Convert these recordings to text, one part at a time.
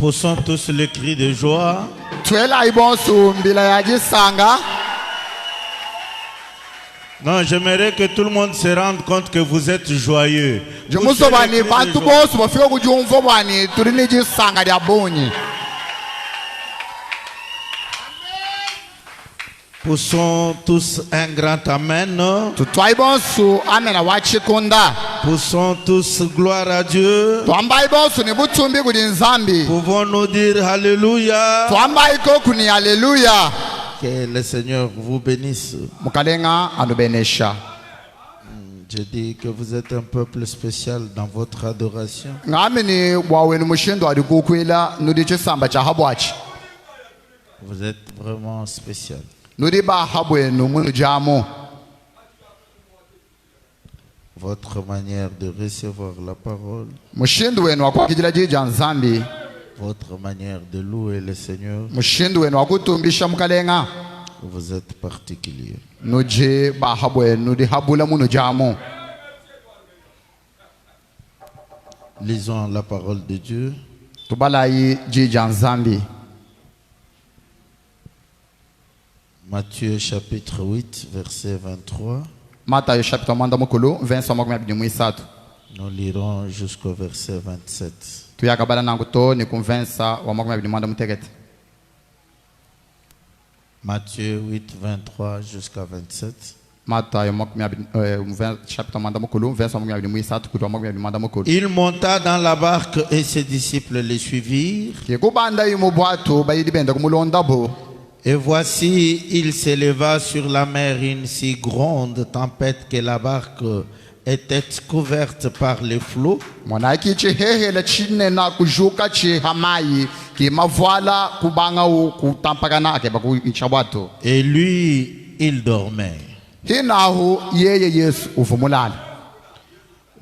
Poussons tous le cri de joie. Non, j'aimerais que tout le monde se rende compte que vous êtes joyeux. Poussons tous un grand amen. Poussons tous gloire à Dieu. Pouvons-nous dire Alléluia. Que le Seigneur vous bénisse. Je dis que vous êtes un peuple spécial dans votre adoration. Vous êtes vraiment spécial. Votre manière de recevoir la parole, votre manière de louer le Seigneur, vous êtes particulier. Lisons la parole de Dieu. Matthieu chapitre 8, verset 23. Nous lirons jusqu'au verset 27. Matthieu 8, 23 jusqu'à 27. Il monta dans la barque et ses disciples le suivirent. Et voici, il s'éleva sur la mer une si grande tempête que la barque était couverte par les flots. Et lui, il dormait.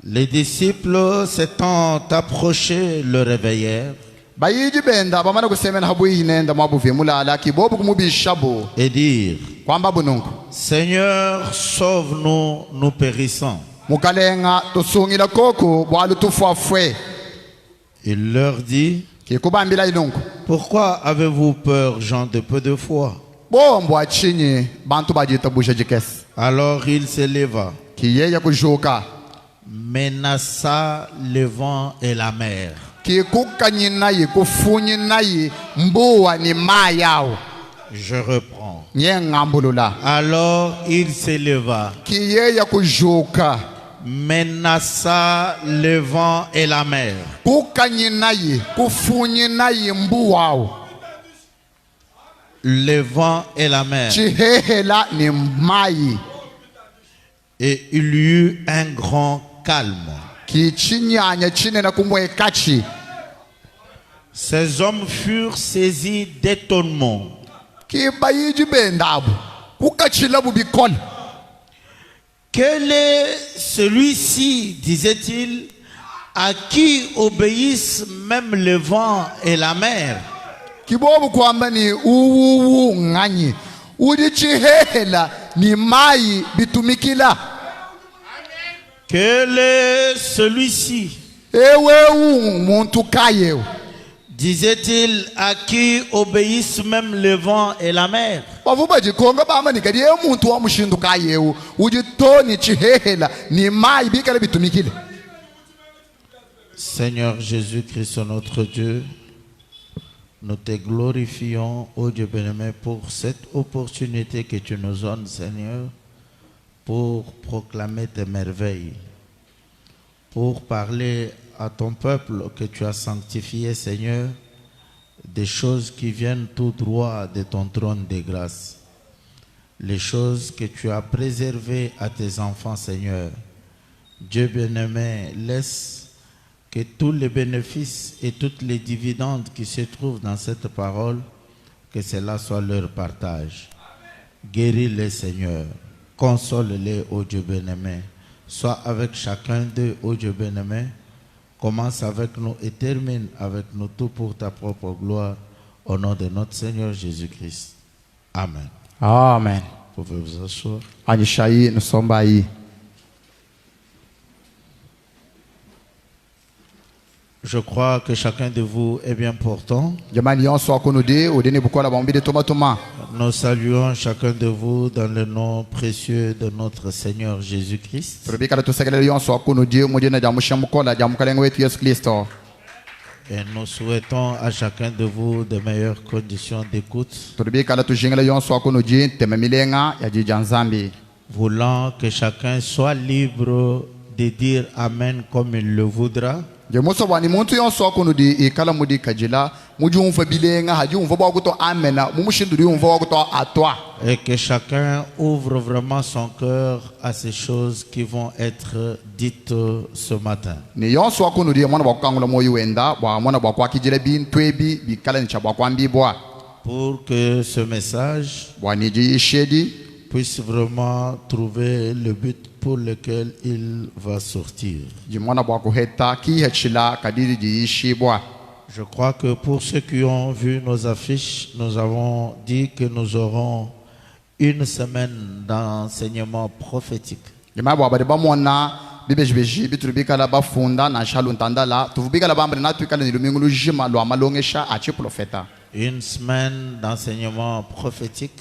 Les disciples s'étant approchés le réveillèrent et dirent: Seigneur, sauve-nous, nous périssons. Il leur dit: Pourquoi avez-vous peur, gens de peu de foi? Alors il s'éleva, menaça le vent et la mer. Je reprends. Alors il s'éleva, menaça le vent et la mer. Le vent et la mer. Et il y eut un grand calme. Ces hommes furent saisis d'étonnement. Quel est celui-ci, disait-il, à qui obéissent même le vent et la mer? Quel est celui-ci, disait-il, à qui obéissent même le vent et la mer? Seigneur Jésus-Christ, notre Dieu, nous te glorifions, ô Dieu bien-aimé, pour cette opportunité que tu nous donnes, Seigneur, pour proclamer tes merveilles, pour parler à ton peuple que tu as sanctifié, Seigneur, des choses qui viennent tout droit de ton trône de grâce, les choses que tu as préservées à tes enfants, Seigneur. Dieu bien-aimé, laisse que tous les bénéfices et toutes les dividendes qui se trouvent dans cette parole, que cela soit leur partage. Guéris-les, Seigneur. Console-les, ô Dieu bien-aimé. Sois avec chacun d'eux, ô Dieu bien-aimé. Commence avec nous et termine avec nous, tout pour ta propre gloire, au nom de notre Seigneur Jésus-Christ. Amen. Amen. Vous pouvez vous asseoir. Je crois que chacun de vous est bien portant. Nous saluons chacun de vous dans le nom précieux de notre Seigneur Jésus-Christ. Et nous souhaitons à chacun de vous de meilleures conditions d'écoute. Voulant que chacun soit libre de dire Amen comme il le voudra. Et que chacun ouvre vraiment son cœur à ces choses qui vont être dites ce matin. Pour que ce message puisse vraiment trouver le but pour lequel il va sortir. Je crois que pour ceux qui ont vu nos affiches, nous avons dit que nous aurons une semaine d'enseignement prophétique. Une semaine d'enseignement prophétique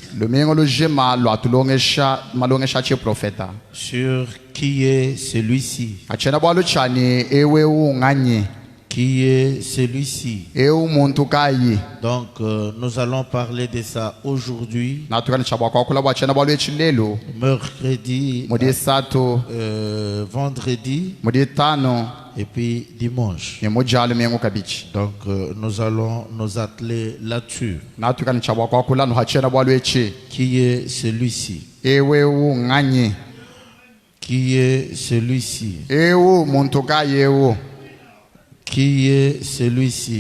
sur qui est celui-ci. Qui est celui-ci. Donc nous allons parler de ça aujourd'hui, mercredi, vendredi et puis dimanche. Donc nous allons nous atteler là-dessus. Qui est celui-ci? Qui est celui-ci? Qui est celui-ci?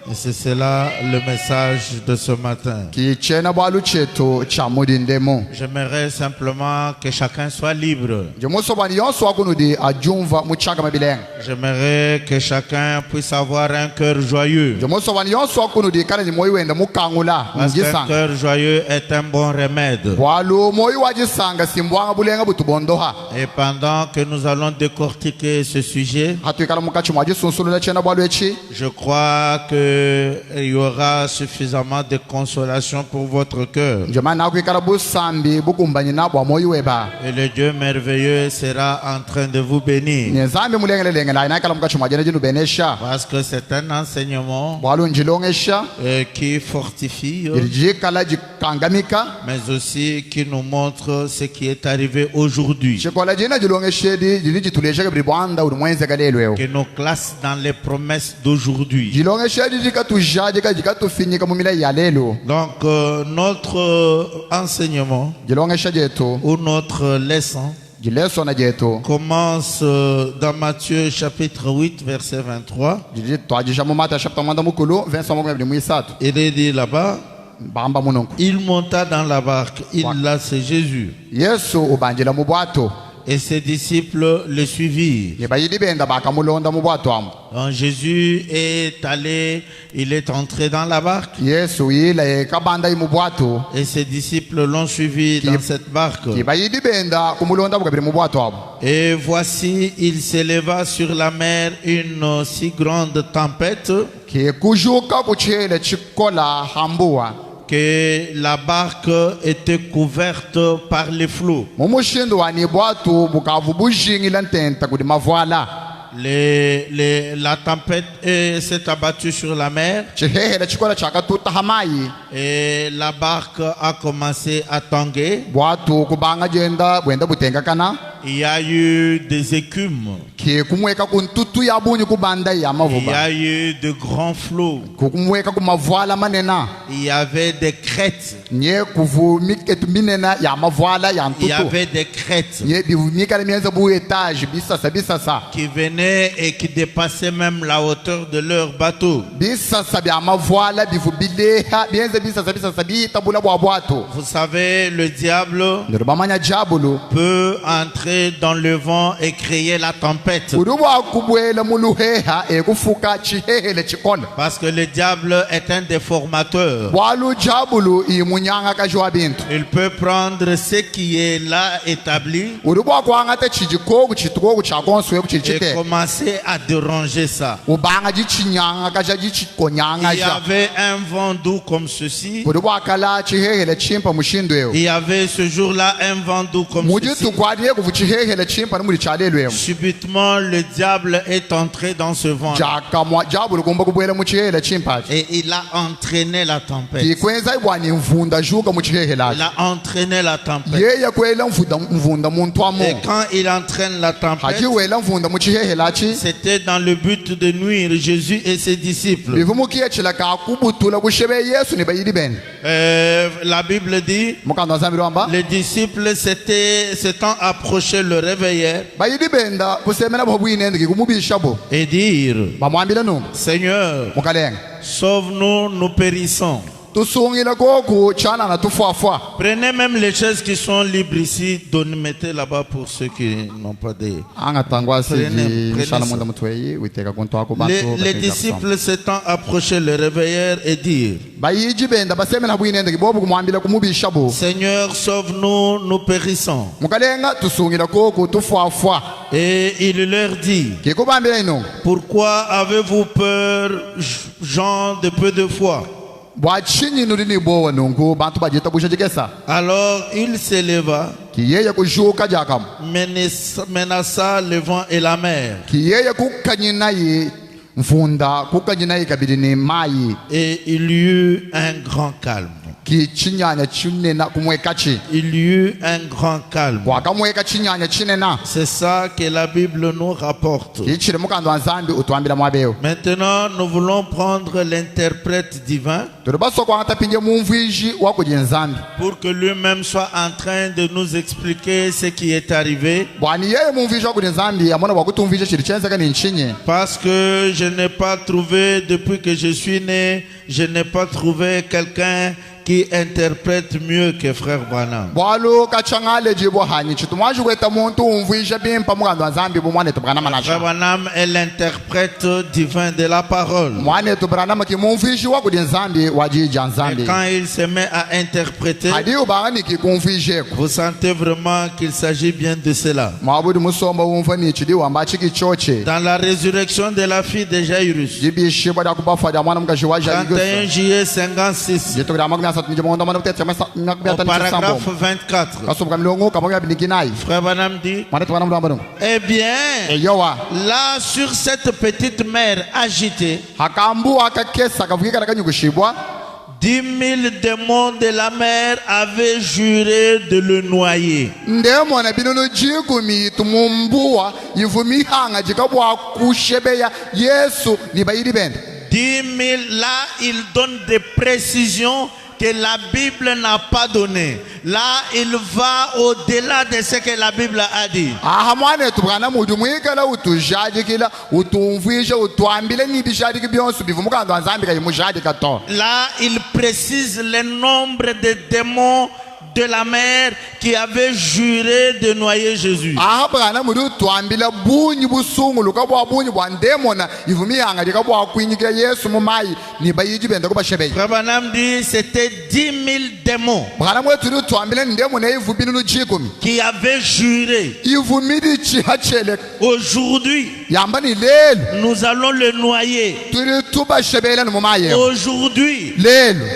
Et c'est cela le message de ce matin. J'aimerais simplement que chacun soit libre. J'aimerais que chacun puisse avoir un cœur joyeux. Parce qu'un cœur joyeux est un bon remède. Et pendant que nous allons décortiquer ce sujet, je crois qu'il y aura suffisamment de consolation pour votre cœur. Et le Dieu merveilleux sera en train de vous bénir. Parce que c'est un enseignement qui fortifie, mais aussi qui nous montre ce qui est arrivé aujourd'hui, qui nous classe dans les promesses d'aujourd'hui. Donc notre enseignement ou notre leçon commence dans Matthieu chapitre 8 verset 23. Il est dit là-bas, il monta dans la barque, là c'est Jésus. Et ses disciples le suivirent. Donc Jésus est allé, il est entré dans la barque. Et ses disciples l'ont suivi dans cette barque. Et voici, il s'éleva sur la mer une si grande tempête que la barque était couverte par les flots. La tempête s'est abattue sur la mer et la barque a commencé à tanguer. Il y a eu des écumes. Il y a eu de grands flots. Il y avait des crêtes. Il y avait des crêtes qui venaient et qui dépassaient même la hauteur de leur bateau. Vous savez, le diable peut entrer entrer dans le vent et créer la tempête. Parce que le diable est un déformateur. Il peut prendre ce qui est là établi et commencer à déranger ça. Il y avait un vent doux comme ceci. Il y avait ce jour-là un vent doux comme ceci. Subitement, le diable est entré dans ce vent. Et il a entraîné la tempête. Il a entraîné la tempête. Et quand il entraîne la tempête, c'était dans le but de nuire Jésus et ses disciples. La Bible dit, les disciples s'étant approchés le réveillèrent et dirent, Seigneur, sauve-nous, nous périssons. Prenez même les chaises qui sont libres ici, mettez là-bas pour ceux qui n'ont pas de... Les disciples s'étant approchés le réveillèrent et dirent, Seigneur, sauve-nous, nous périssons. Et il leur dit, pourquoi avez-vous peur, gens de peu de foi? Alors il s'éleva, menaça le vent et la mer. Et il y eut un grand calme. Il y eut un grand calme. C'est ça que la Bible nous rapporte. Maintenant, nous voulons prendre l'interprète divin pour que lui-même soit en train de nous expliquer ce qui est arrivé. Parce que je n'ai pas trouvé, depuis que je suis né, je n'ai pas trouvé quelqu'un qui interprète mieux que frère Branham. Frère Branham est l'interprète divin de la parole. Et quand il se met à interpréter, vous sentez vraiment qu'il s'agit bien de cela. Dans la résurrection de la fille de Jairus, 31 juillet 56, au paragraphe 24, frère Branham dit, eh bien, là sur cette petite mer agitée, 10 000 démons de la mer avaient juré de le noyer. 10 000, là, il donne des précisions que la Bible n'a pas donné. Là, il va au-delà de ce que la Bible a dit. Là, il précise le nombre de démons de la mer qui avait juré de noyer Jésus. Frère Branham dit c'était 10 000 démons qui avaient juré. Aujourd'hui, nous allons le noyer. Aujourd'hui,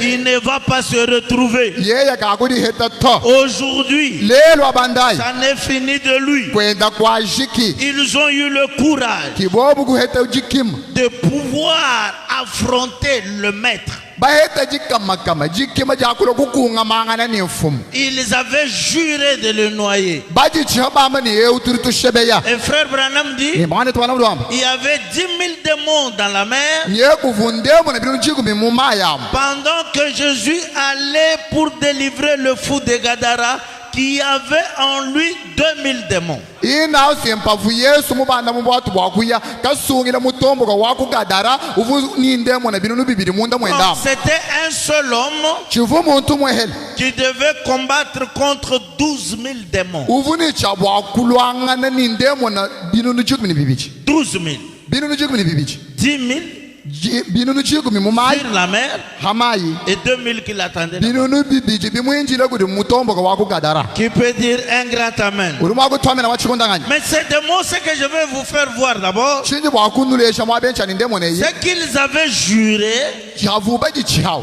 il ne va pas se retrouver. Aujourd'hui, ça n'est fini de lui. Ils ont eu le courage de pouvoir affronter le maître. Ils avaient juré de le noyer. Et frère Branham dit, il y avait 10 000 démons dans la mer. Pendant que Jésus allait pour délivrer le fou de Gadara, qui avait en lui 2000 démons. ina usimpavu Yesu mubanda mu bwatu bwakuya kasungila mutombo kwa wakugadara uvu nindemo na binunu bibiri munda mwendamo. C'était un seul homme chivu muntu mwehele qui devait combattre contre 12 000 démons. uvu ni chabwakulwanga na nindemo na binunu chikumi bibichi 12 000. binunu chikumi bibichi 10 000 binunu chikumi mumai sur la mer hamai et 2 000 qui l'attendaient. binunu bibichi bimwinjila kuti mutombo kwa wakugadara. Qui peut dire un grand amen? uruma kutwamena wachikondanganya Mais ces démons, ce que je vais vous faire voir d'abord, chinji bwakunulesha mwabencha nindemo neyi c'est qu'ils avaient juré, chavuba chichao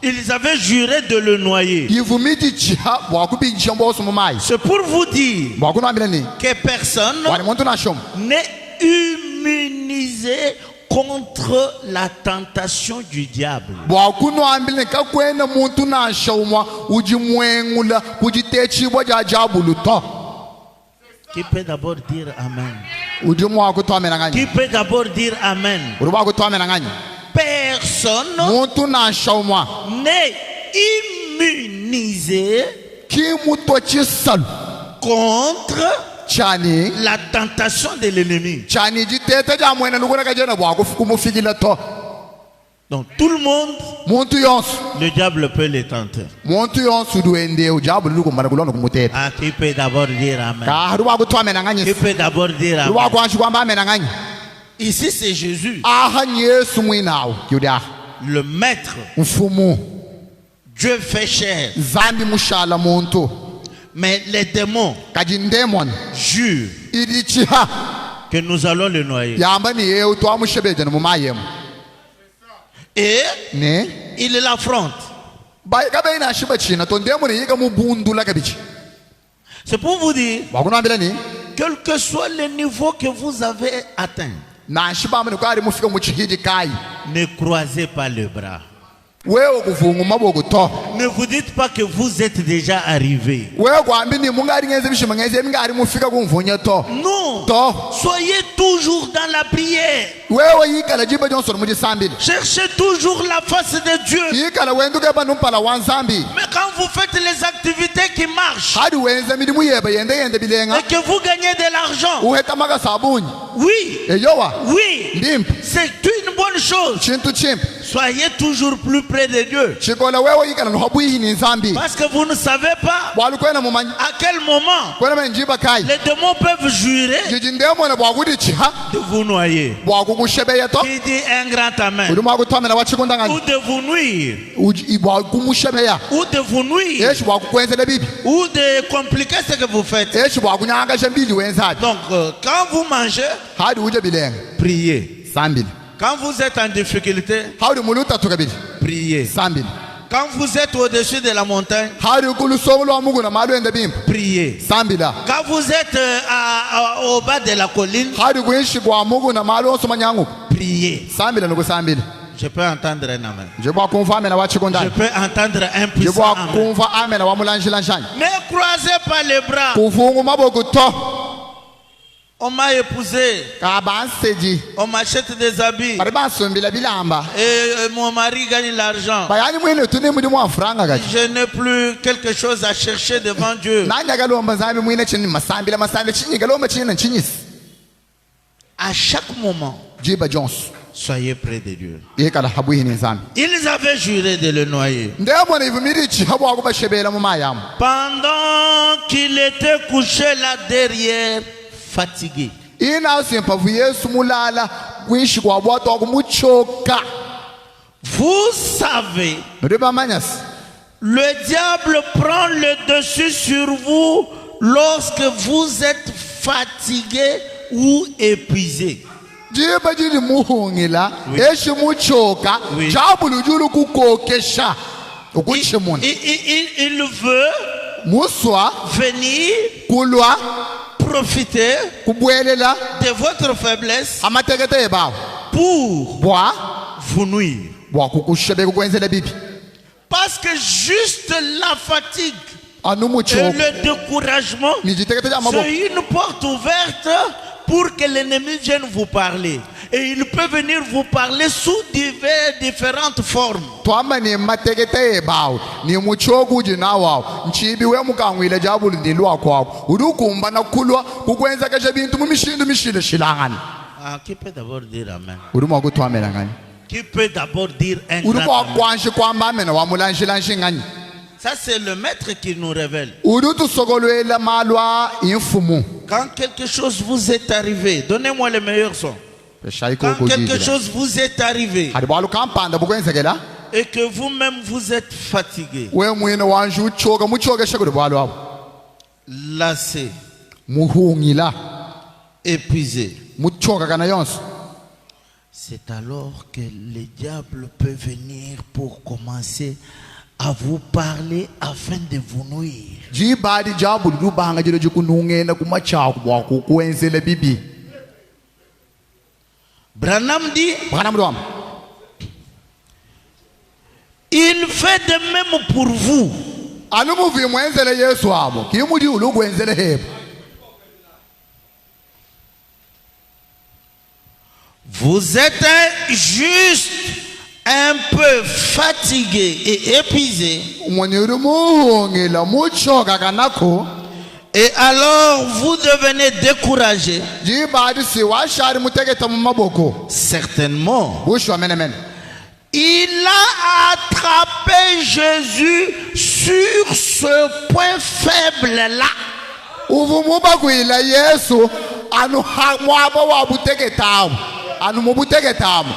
ils avaient juré de le noyer. yivumiti chiha bwakubinjisha mboso mumai C'est pour vous dire bwakunambila ni que personne wali muntu nashoma n'est immunisé contre la tentation du diable. bwakunambila kakwena muntu nashoma ujimwengula kujitechibwa ja jabulu to Qui peut d'abord dire amen? ujimwa kutwamena nganya Qui peut d'abord dire amen? uruba kutwamena nganya Personne muntu nashoma n'est immunisé kimuto chisalu contre chani la tentation de l'ennemi. chani jitete ja mwena lukuna kajena bwakumufikila to. Donc tout le monde, muntu yonsu le diable peut les tenter. muntu yonsu duende ujabulu lukumana kulona kumuteta Ah, qui peut d'abord dire amen? ka ruba kutwamena nganya Qui peut d'abord dire ruba amen? kwanshi kwamba amena nganya Ici c'est Jésus, aha Yesu mwinawo yuda le maître. mfumu Dieu fait chair. zambi mushala muntu Mais les démons kajindemon jurent ilichiha que nous allons le noyer. yamba ni yeu twamushebeje no mumayemu Et ne il l'affronte. bai kabe ina shiba china to ndemo ni yika mubundula kabichi C'est pour vous dire, bakunambila ni quel que soit le niveau que vous avez atteint, na shiba mani kwari mufika mu chihidi kai ne croisez pas les bras. wewe kuvungu maboko to Ne vous dites pas que vous êtes déjà arrivé. wewe kwambi ni mungari ngeze bishima ngeze mingari mufika kumvunya to Non. to Soyez toujours dans la prière. wewe yikala jiba Johnson mu disambili Cherchez toujours la face de Dieu. yikala wenduke banumpala wanzambi Mais quand vous faites les activités qui marchent hadi wenza milimu yeba yende bilenga et que vous gagnez de l'argent, uheta maka sabuni oui, eyowa oui, ndimpi c'est une bonne chose. chintu chimpi Soyez toujours plus près de Dieu. chikola wewe yikala nohabwihi ni nzambi Parce que vous ne savez pas bwalukwena mumanyi à quel moment kwena menjiba kai les démons peuvent jurer jijindemo na bwakudi chiha de vous noyer. bwakukushebeya to Qui dit un grand amen? uli mwakutwamela wachikondanganya Ou de vous nuire, bwakumushebeya ou de vous nuire, eshi bwakukwenzela bibi ou de compliquer ce que vous faites. eshi bwakunyangasha mbili wenzabi Donc, quand vous mangez, hadi uje bilenga priez. sambili Quand vous êtes en difficulté, hadi muli utatu kabili priez. sambili Quand vous êtes au-dessus de la montagne, hadi kulusomo lwa Mungu na malu enda bimba priez. sambila Quand vous êtes au bas de la colline, hadi kuishi kwa Mungu na malu osoma nyangu priez. sambila nukusambila Je peux entendre un amen. je bwakumva amena Je wachikondana peux entendre un je puissant amen. bwakumva amena wamulanjilanjanya Ne croisez pas les bras. kuvungu maboko to On m'a épousé, kabanseji on m'achète des habits bari basumbila bilamba et mon mari gagne l'argent. bayani mwine tuni mudi mwafuranga kati Je n'ai plus quelque chose à chercher devant Dieu. nanyakalomba zambi mwine chini masambila masambila chinyikalomba chini chinyisi À chaque moment, jiba Jones soyez près de Dieu. yekala habwihi ni nzambi Ils avaient juré de le noyer. ndemona ivumiri chiha bwakubashebela mumayamu Pendant qu'il était couché là derrière, fatigué. inasimpa Yesu mulala kwishi kwa bwato kumuchoka Vous savez, ndiba manyasi le diable prend le dessus sur vous lorsque vous êtes fatigué ou épuisé. jiba jili muhungila Oui. eshi muchoka Oui. jabulu julu kukokesha ukuchimuna Il veut muswa venir kulwa profiter kubwelela de votre faiblesse amatekete ebawo pour bwa vous nuire. bwakukushebe kukwenzela bibi Parce que juste la fatigue et anumuchoka le découragement, nijitekete ja maboko c'est une porte ouverte pour que l'ennemi vienne vous parler. Et il peut venir vous parler sous différentes formes. twamba ni matekete ebawo ni muchoku jinawawo nchibi we mukangwile jabulu ndilwa kwako udukumba nakulwa kukwenza kasha bintu mumishindu shilangani. Qui peut d'abord dire amen? Uduma kutwamela ngani. Qui peut d'abord dire un grand Uduma amen? kwanshi kwamba amena wa mulanshi ngani. Ça c'est le maître qui nous révèle. Udutu sogolwela malwa infumu. Quand quelque chose vous est arrivé, donnez-moi le meilleur son. Quand quelque chose vous est arrivé hadibalu kampanda bukwenzekela et que vous-même vous êtes fatigué, we mwene wanje uchoka muchokesha kuti bwalo abo lassé, muhungila épuisé, muchoka kana yonso, c'est alors que le diable peut venir pour commencer à vous parler afin de vous nuire. jibadi jabulu lubanga jilo jikunungena kumachako bwako kuwenzele bibi. Branham dit, Branham il fait de même pour vous. anumuvi mwenzele Yesu abo kimudi ulukwenzele hebo. Vous êtes juste un peu fatigué et épuisé. Mwanyuru muhungila muchoka kanako. Et alors vous devenez découragé. jibadi si washari mutegeta mu maboko. Certainement. Bushwa menemen. Il a attrapé Jésus sur ce point faible-là. Uvumuba kuila Yesu anu mwaba wabutegetamu. Anu mubutegetamu.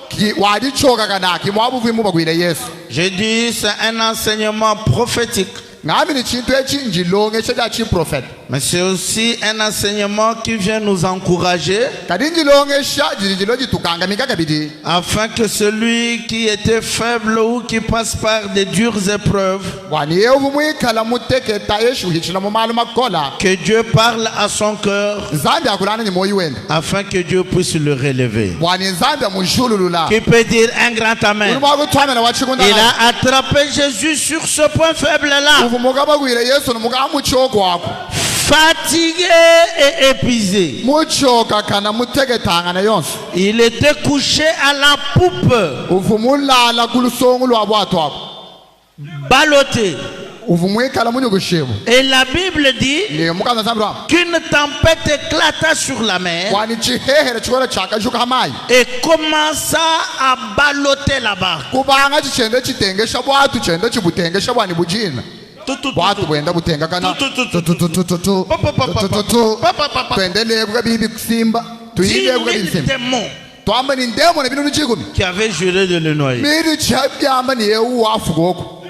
Ki wadi choka kanaki mwabu vimuba kuila Yesu. Je dis c'est un enseignement prophétique. Ngami ni chintu echinjilonge cheja chi prophet. Mais c'est aussi un enseignement qui vient nous encourager Kadinjilonge sha jinjiloji tukanga mikaka bidi. afin que celui qui était faible ou qui passe par des dures épreuves, Wani uvumui kala muteketa Yesu hichina mu malu makola. que Dieu parle à son cœur Zambi akulana ni moyo wenda. afin que Dieu puisse le relever. Wani zambi amushululula. Qui peut dire un grand amen? Uruma kutwame na wachikunda. Il a attrapé Jésus sur ce point faible-là, Uvumuga bakuila Yesu numuga amuchoko wako. fatigué et épuisé. Muchoka kana mutegetanga na yonso. Il était couché à la poupe, Uvumulala kulusongo lwa bwatu wako. ballotté. Uvumui kala munyugushibu. Et la Bible dit Ni mukaza zambra. qu'une tempête éclata sur la mer Wani chihehere chikora chaka shuka hamai. et commença à balloter la barque. Kubanga chichende chitengesha bwatu chende chibutengesha bwani bujina. Bwatu bwenda butenga kana. Twendele kwa bibi kusimba. 10 Tuile kwa 000 bibi simba. démons Twamba ni ndemo na binu chikumi. qui avaient juré de le noyer. Miri chabyamba ni yewu wafu goko.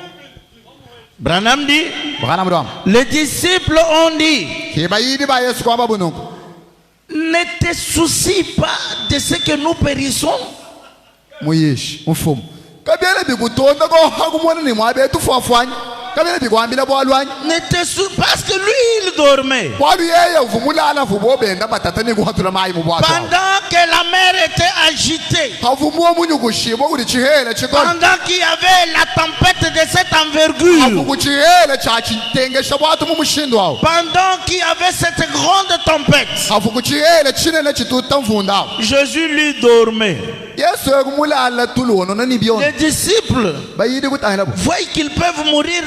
Branham dit, Bwana mdomo. les disciples ont dit, Kiba yidi ba Yesu kwa babunuko. ne te soucie pas de ce que nous périssons. Muyishi, mfumu. Kabyele bikutonda ko hakumona ni mwabe tufafanya. Kabele bikwambila bwalwanya. Ne te soucie parce que lui il dormait. Bwalu yeye uvumulala vubobenda batatani kuhatula mai mu bwatu. Pendant que la mer était agitée, Havumuo munyugushibo kuli chihele chikona. pendant qu'il y avait la tempête de cette envergure, Havukuchihele cha chitengesha bwatu mu mushindo wao. pendant qu'il y avait cette grande tempête, Havukuchihele chinene chituta mvunda. Jésus lui dormait. Yesu ekumulala tulono nani biona. Les disciples Bayidi kutahela bo. voient qu'ils peuvent mourir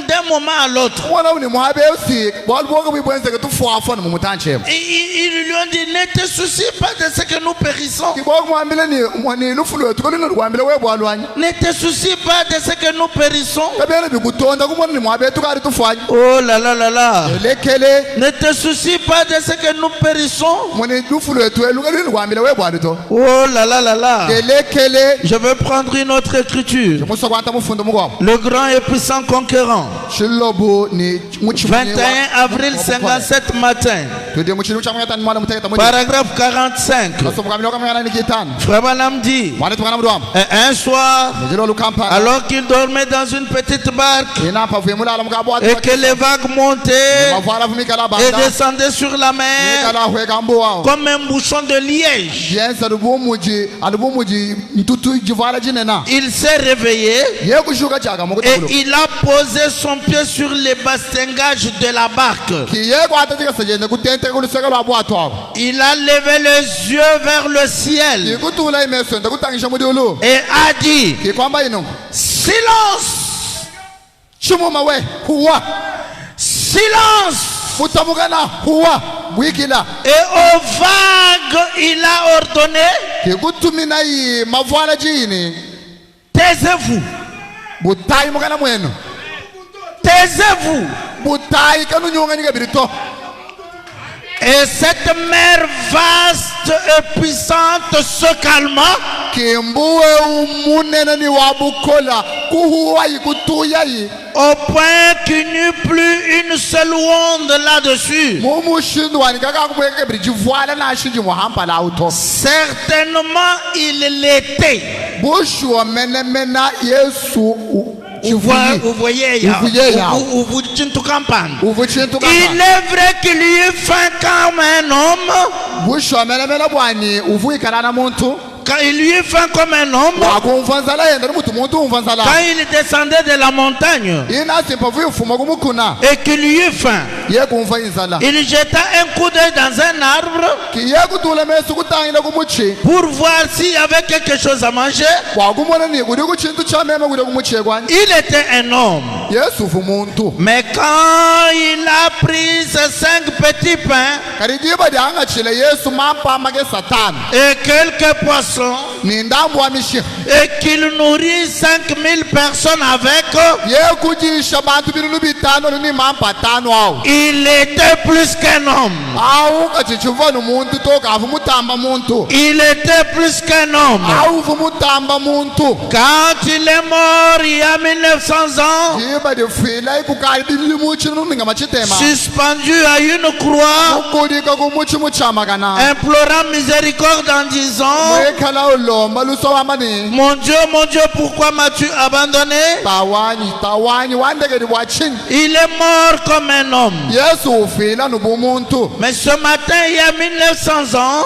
d'un moment à l'autre. Mwana uni mwabe usi. Bwalu boga bibwenze ke tufuafa na mumutanchema. Et ils lui ont dit, ne te soucie pas de ce que nous périssons. Kibogo mwambile ni mwani lufulo wetu kolino kwambile we bwalwanya. Ne te soucie pas de ce que nous périssons. Kabele bikutonda kumona ni mwabe tukari tufanya. Oh là là là là. Lekele Ne te soucie pas de ce que nous périssons. mwani lufulo wetu kolino kwambile we bwalito. Oh là là là là. Lekele Je vais prendre une autre écriture. muso kwanta mufundo mugwa. Le grand et puissant conquérant. Shilobo ni muchimuni 21 avril 57 matin. Tude muchinu cha mwata ni mwana muteka tamu. Paragraphe 45. Kaso mukamilo kama yana nikitano. Frère Branham dit, Mwana tukana mudwam. un soir, Njilo lukampa. alors qu'il dormait dans une petite barque Ina pa vuyemula ala mukabwa. et que les vagues montaient Mavala vumika la et banda. descendaient sur la mer Kala hweka mbo wao. comme un bouchon de liège, Yensa alubumuji ntutu jivala jinena. il s'est réveillé Ye kushuka chaka et mukutabulo. il a posé son pied sur les bastingages de la barque. Kiye kwata tika sajene kutente il a levé les yeux vers le ciel et a dit, silence, silence. Et au vague, il a ordonné, taisez-vous. Taisez-vous. Et cette mer vaste et puissante se calma. Au point qu'il n'y eut plus une seule onde là-dessus. Certainement il l'était. Vous voyez, il est vrai qu'il y eut faim comme un homme. Quand il lui eut faim comme un homme, quand il descendait de la montagne et qu'il lui eut faim, il jeta un coup d'œil dans un arbre pour voir s'il y avait quelque chose à manger. Il était un homme. Mais quand il a pris ses 5 petits pains et quelques poissons, et qu'il nourrit 5000 personnes avec, il était plus qu'un homme. Il était plus qu'un homme. Quand il est mort il y a 1900 ans, suspendu à une croix, implorant miséricorde en disant, mon Dieu, pourquoi m'as-tu abandonné? Il est mort comme un homme. Mais ce matin, il y a 1900 ans,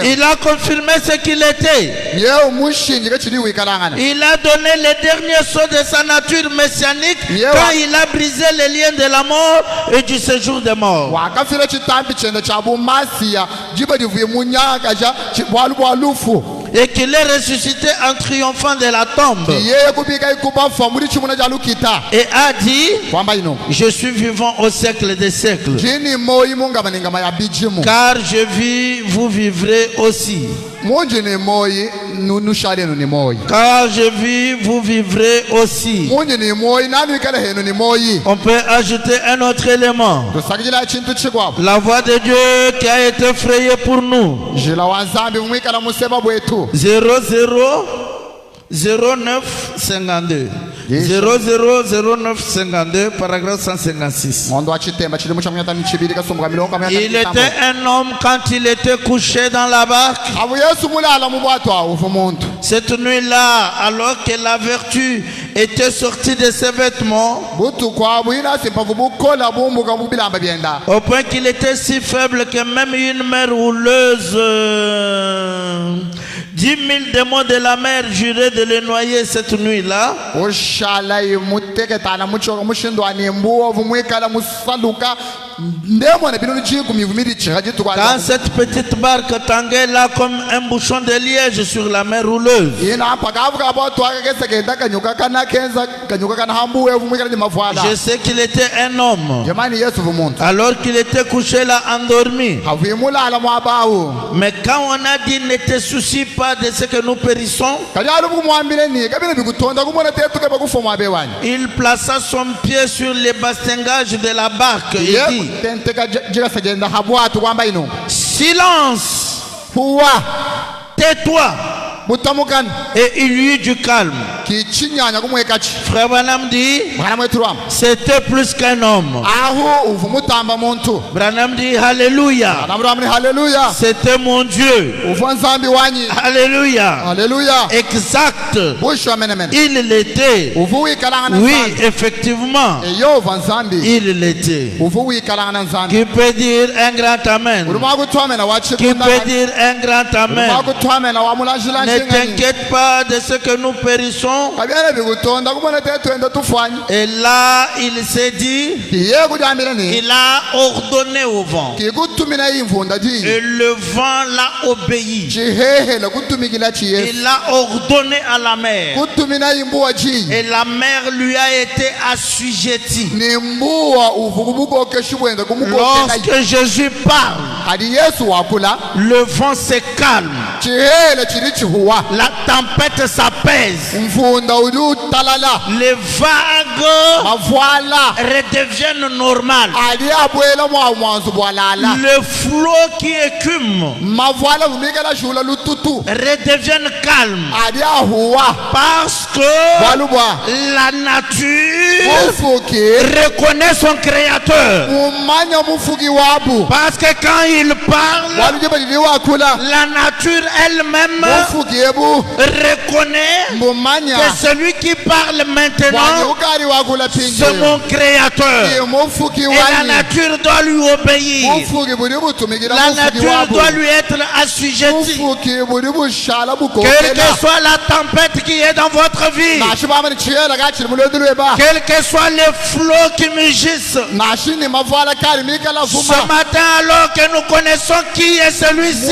il a confirmé ce qu'il était. Il a donné les derniers sauts de sa nature messianique quand il a brisé les liens de la mort et du séjour des morts. Et qu'il est ressuscité en triomphant de la tombe. Et a dit, je suis vivant au siècle des siècles. Car je vis, vous vivrez aussi. Car je vis, vous vivrez aussi. On peut ajouter un autre élément. La voix de Dieu qui a été frayée pour nous. 000952. 000952, paragraphe 156. Il était un homme quand il était couché dans la barque. Cette nuit-là, alors que la vertu était sortie de ses vêtements, au point qu'il était si faible que même une mer rouleuse, 10 000 démons de la mer juraient de le noyer cette nuit-là. Quand cette petite barque tanguait là comme un bouchon de liège sur la mer rouleuse, je sais qu'il était un homme alors qu'il était couché là endormi. Mais quand on a dit ne te soucie pas de ce que nous périssons, il plaça son pied sur les bastingages de la barque et dit, silence, tais-toi. Et il y eut du calme. Frère Branham dit, c'était plus qu'un homme. Branham dit, alléluia, c'était mon Dieu. Alléluia, exact, il l'était. Oui, effectivement, il l'était. Qui peut dire un grand amen? Qui peut dire un grand amen? Ne t'inquiète pas de ce que nous périssons. Et là, il s'est dit, il a ordonné au vent. Et le vent l'a obéi. Il a ordonné à la mer. Et la mer lui a été assujettie. Lorsque Jésus parle, le vent se calme. La tempête s'apaise. Les vagues redeviennent normales. Le flot qui écume redevienne calme. Parce que la nature reconnaît son créateur. Parce que quand il parle, la nature elle-même reconnaît que celui qui parle maintenant, c'est mon créateur. Et la nature doit lui obéir. La nature doit lui être assujettie. Quelle que soit la tempête qui est dans votre vie, quels que soient les flots qui mugissent, ce matin, alors que nous connaissons qui est celui-ci,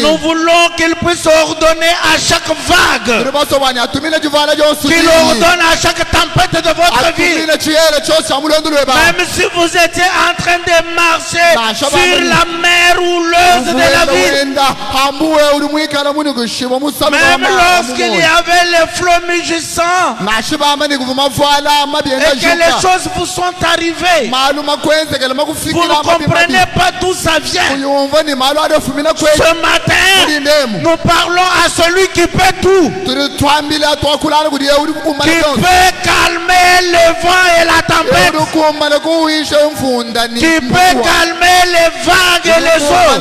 nous voulons qu'il puisse ordonner à chaque vague, qu'il ordonne à chaque tempête de votre vie. Même si vous étiez en train de marcher sur la mer houleuse de la vie, même lorsqu'il y avait les flots mugissants et que les choses vous sont arrivées, vous ne comprenez pas d'où ça vient. Ce matin, nous parlons à celui qui peut tout, qui peut calmer le vent et la tempête, qui peut calmer les vagues et les eaux.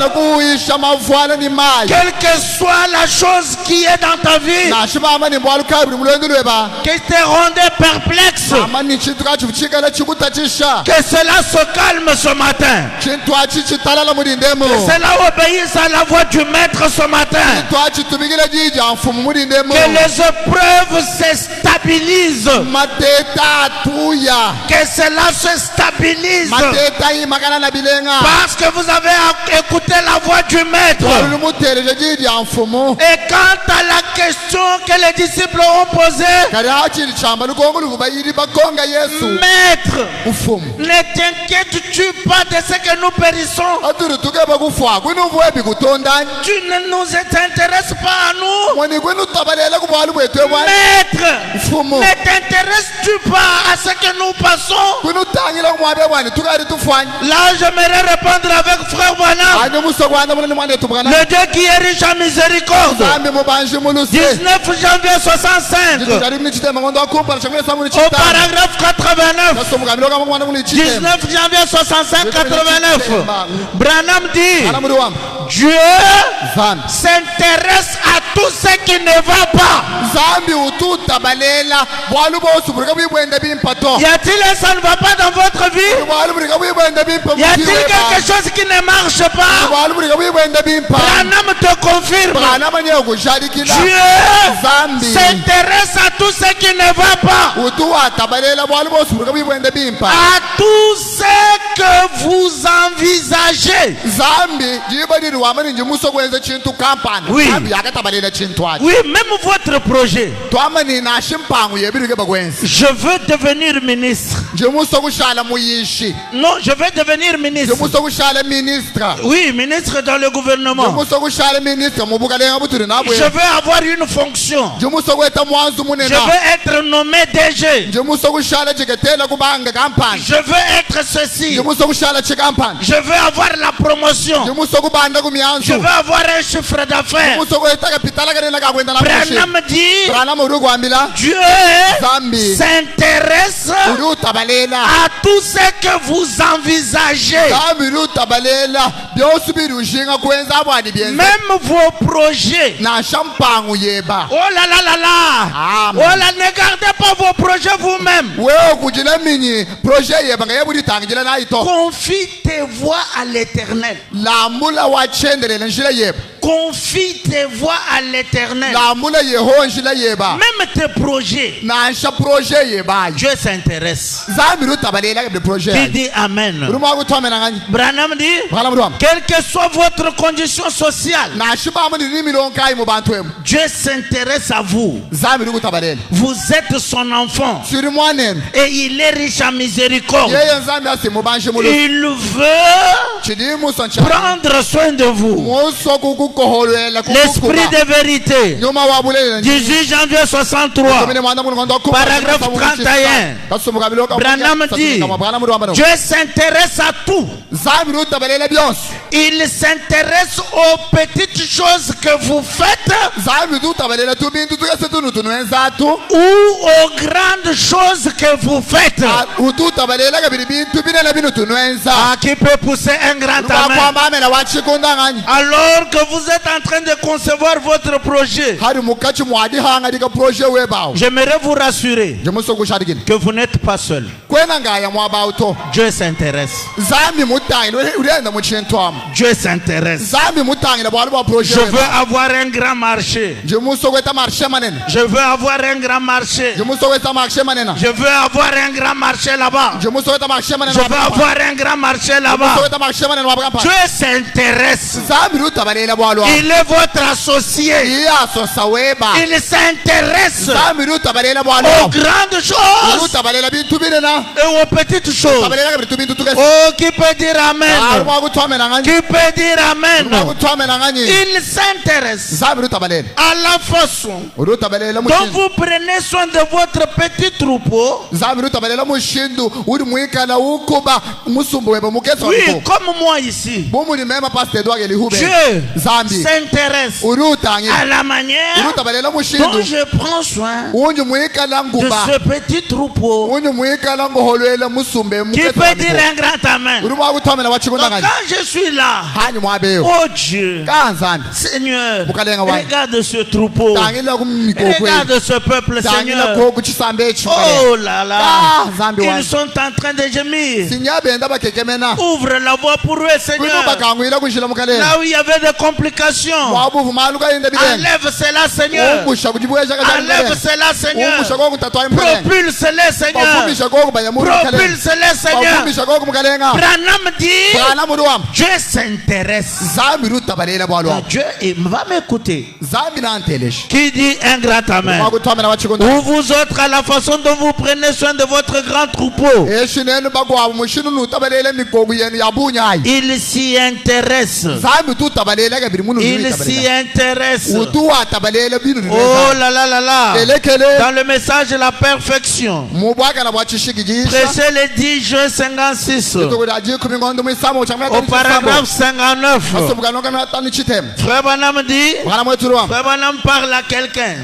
Quelle que soit la chose qui est dans ta vie, qui te rendait perplexe, que cela se calme ce matin, que cela obéisse à la voix du maître ce matin, que les épreuves se stabilisent, que cela se stabilise, parce que vous avez écouté la voix du maître. Et quant à la question que les disciples ont posée, Maître, ne t'inquiètes-tu pas de ce que nous périssons? Tu ne nous t'intéresses pas à nous. Maître, ne t'intéresses-tu pas à ce que nous passons? Là, j'aimerais répondre avec frère Branham, le Dieu qui est riche en miséricorde. 19 janvier 65, au paragraphe 89, 19 janvier 65, 89, Branham dit, Dieu s'intéresse à tout ce qui ne va pas. Y a-t-il un ça ne va pas dans votre vie? Y a-t-il quelque chose qui ne marche pas? Branham te confirme. Dieu s'intéresse à tout ce qui ne va pas, à tout ce que vous envisagez. Oui. Oui, même votre projet. Je veux devenir ministre. Non, je veux devenir ministre. Oui, ministre dans le gouvernement. Je veux avoir une fonction. Je veux être nommé DG. Je veux être ceci. Je veux avoir la promotion. Je veux avoir un chiffre d'affaires. Branham dit, Dieu s'intéresse à tout ce que vous envisagez. Même vos projets. Oh là là là là. Oh là, ne gardez pas vos projets vous-même. Confie tes voies à l'Éternel. confie tes voies à l'Éternel. Même tes projets. Dieu s'intéresse. Qui dit Amen. Branham dit, quelle que soit votre condition sociale, Dieu s'intéresse à vous. Vous êtes son enfant. Et il est riche en miséricorde. Il veut prendre soin de vous. L'esprit de vérité. 18 janvier 63. Paragraphe 31. Branham dit, Dieu s'intéresse à tout. Il s'intéresse aux petites choses que vous faites ou aux grandes choses que vous faites. Qui peut pousser un grand amen? Alors que vous êtes en train de concevoir votre projet, j'aimerais vous rassurer que vous n'êtes pas seul. Dieu s'intéresse. Dieu s'intéresse. Je veux avoir un grand marché. Je veux avoir un grand marché. Je veux avoir un grand marché là-bas. Je veux avoir un grand marché là-bas. Dieu s'intéresse. Il est votre associé. Il s'intéresse aux grandes choses et aux petites choses. Oh, qui peut dire Amen? Qui peut dire Amen? Il s'intéresse à la façon dont vous prenez soin de votre petit troupeau. Oui, comme moi ici. Dieu s'intéresse à la manière dont je prends soin de ce petit troupeau. Qui peut dire un grand Amen? Donc quand je suis là, oh Dieu, Seigneur, regarde ce troupeau, regarde ce peuple, Seigneur. Oh là là, ils sont en train de gémir. Ouvre la voie pour eux, Seigneur. Là où il y avait des complications, enlève cela, Seigneur. Enlève cela, Seigneur. Propulse-les, Seigneur. Propulse-les, Seigneur. Branham dit, Dieu s'intéresse. Dieu va m'écouter. Qui dit un grand Amen? Ou vous autres, à la façon dont vous prenez soin de votre grand troupeau, il s'y intéresse. Il s'y intéresse. Oh là là là là. Dans le message de la perfection, prêché le 10 juin 56, au paragraphe 59, Frère Branham dit, Frère Branham parle à quelqu'un.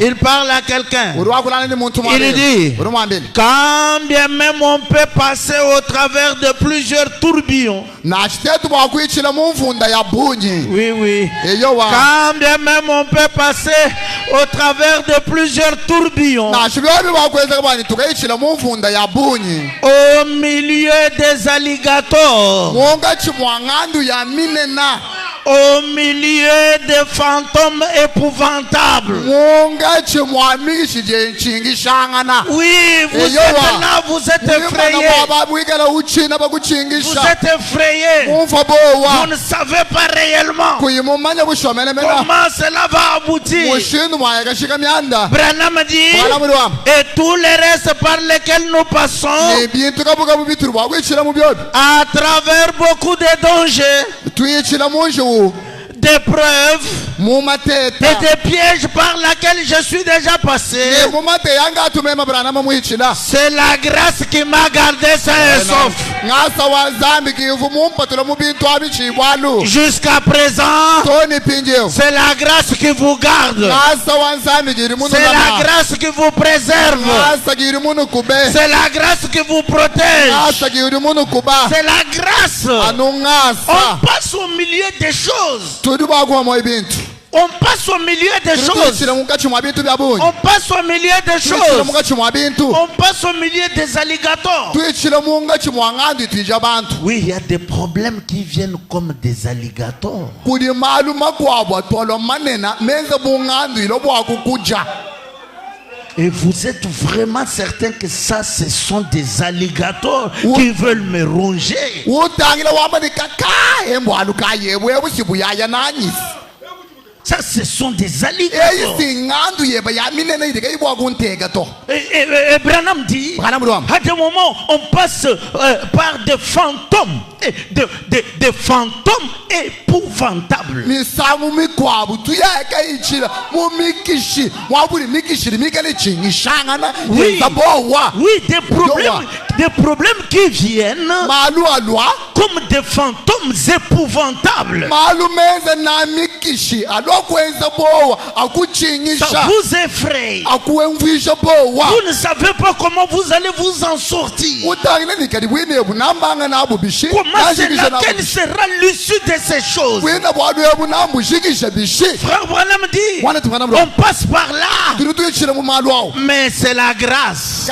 Il parle à quelqu'un. Il dit, quand bien même on peut passer au travers de plusieurs tourbillons. Oui, oui. Quand bien même on peut passer au travers de plusieurs tourbillons, au milieu des alligators, au milieu des fantômes épouvantables. Oui, vous êtes là, vous êtes effrayés. Vous êtes effrayés. Vous ne savez pas réellement comment cela va aboutir. Branham dit, et tous les restes par lesquels nous passons, à travers beaucoup de dangers, d'épreuves et des pièges par lesquels je suis déjà passé, c'est la grâce qui m'a gardé sain et sauf. Jusqu'à présent, c'est la grâce qui vous garde. C'est la grâce qui vous préserve. C'est la grâce qui vous protège. C'est la grâce. On passe au milieu des choses. On passe au milieu des choses. On passe au milieu des choses. On passe au milieu des alligators. Oui, il y a des problèmes qui viennent comme des alligators. Et vous êtes vraiment certain que ça, ce sont des alligators qui veulent me ronger? Ça, ce sont des alligators. Et Branham dit, à des moments, on passe par des fantômes, des fantômes épouvantables. Oui, des problèmes qui viennent comme des fantômes épouvantables. Ça vous effraie. Vous ne savez pas comment vous allez vous en sortir. Quelle sera l'issue de ces choses? Frère Branham dit, on passe par là, mais c'est la grâce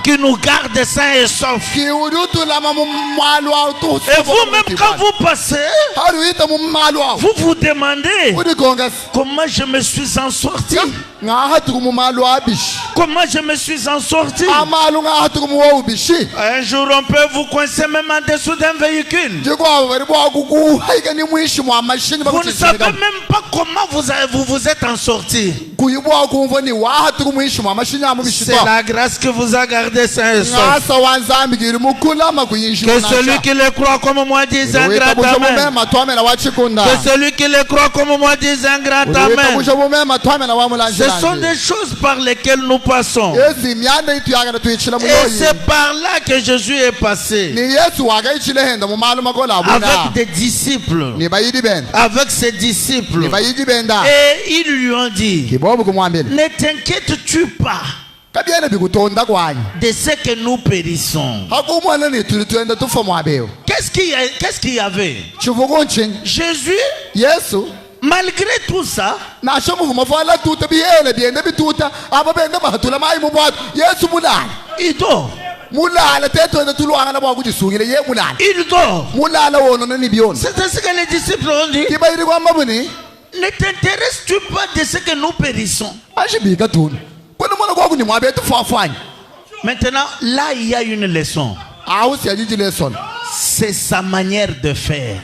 qui nous garde sains et saufs. Et vous-même, quand vous passez, vous vous demandez, comment je me suis en sorti? Comment je me suis en sorti? Un jour on peut vous coincer même en dessous d'un véhicule. Vous ne savez même pas comment vous êtes en sorti. C'est la grâce que vous a gardé sain et sauf. Que celui qui le croit comme moi dise un grand amen. Que celui qui le croit comme moi dise un grand amen. Ce sont des choses par lesquelles nous passons. Et c'est par là que Jésus est passé. Avec des disciples. Avec ses disciples. Et ils lui ont dit, ne t'inquiètes-tu pas de ce que nous périssons. Qu'est-ce qu'il y avait? Jésus, malgré tout ça, il dort. Il dort. C'est ce que les disciples ont dit. Ne t'intéresses-tu pas de ce que nous périssons? Maintenant, là il y a une leçon. C'est sa manière de faire.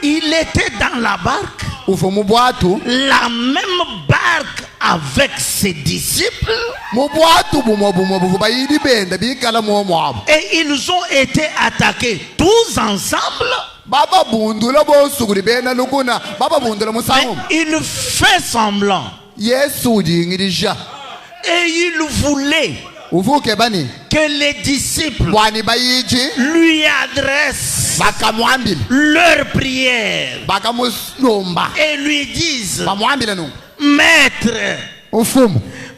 Il était dans la barque, la même barque avec ses disciples, et ils ont été attaqués tous ensemble. Mais il fait semblant, et il voulait que les disciples lui adressent leur prière et lui disent, Maître,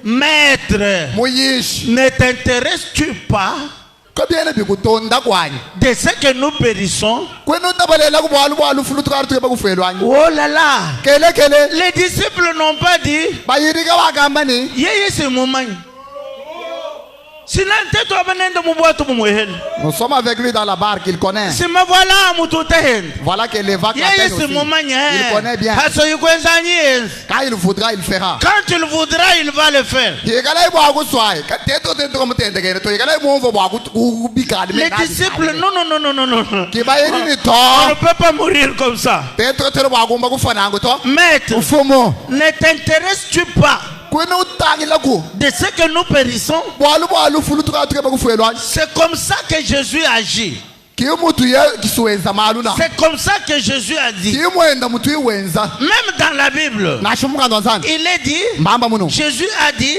ne t'intéresses-tu pas de ce que nous périssons? Oh là là, les disciples n'ont pas dit, c'est moment. Nous sommes avec lui dans la barque, il connaît. Voilà que les vagues l'appellent aussi. Il connaît bien. Quand il voudra, il fera. Quand il voudra, il va le faire. Les disciples, non. On ne peut pas mourir comme ça. Maître, ne t'intéresses-tu pas de ce que nous périssons? C'est comme ça que Jésus agit. C'est comme ça que Jésus a dit. Même dans la Bible, il est dit, Jésus a dit,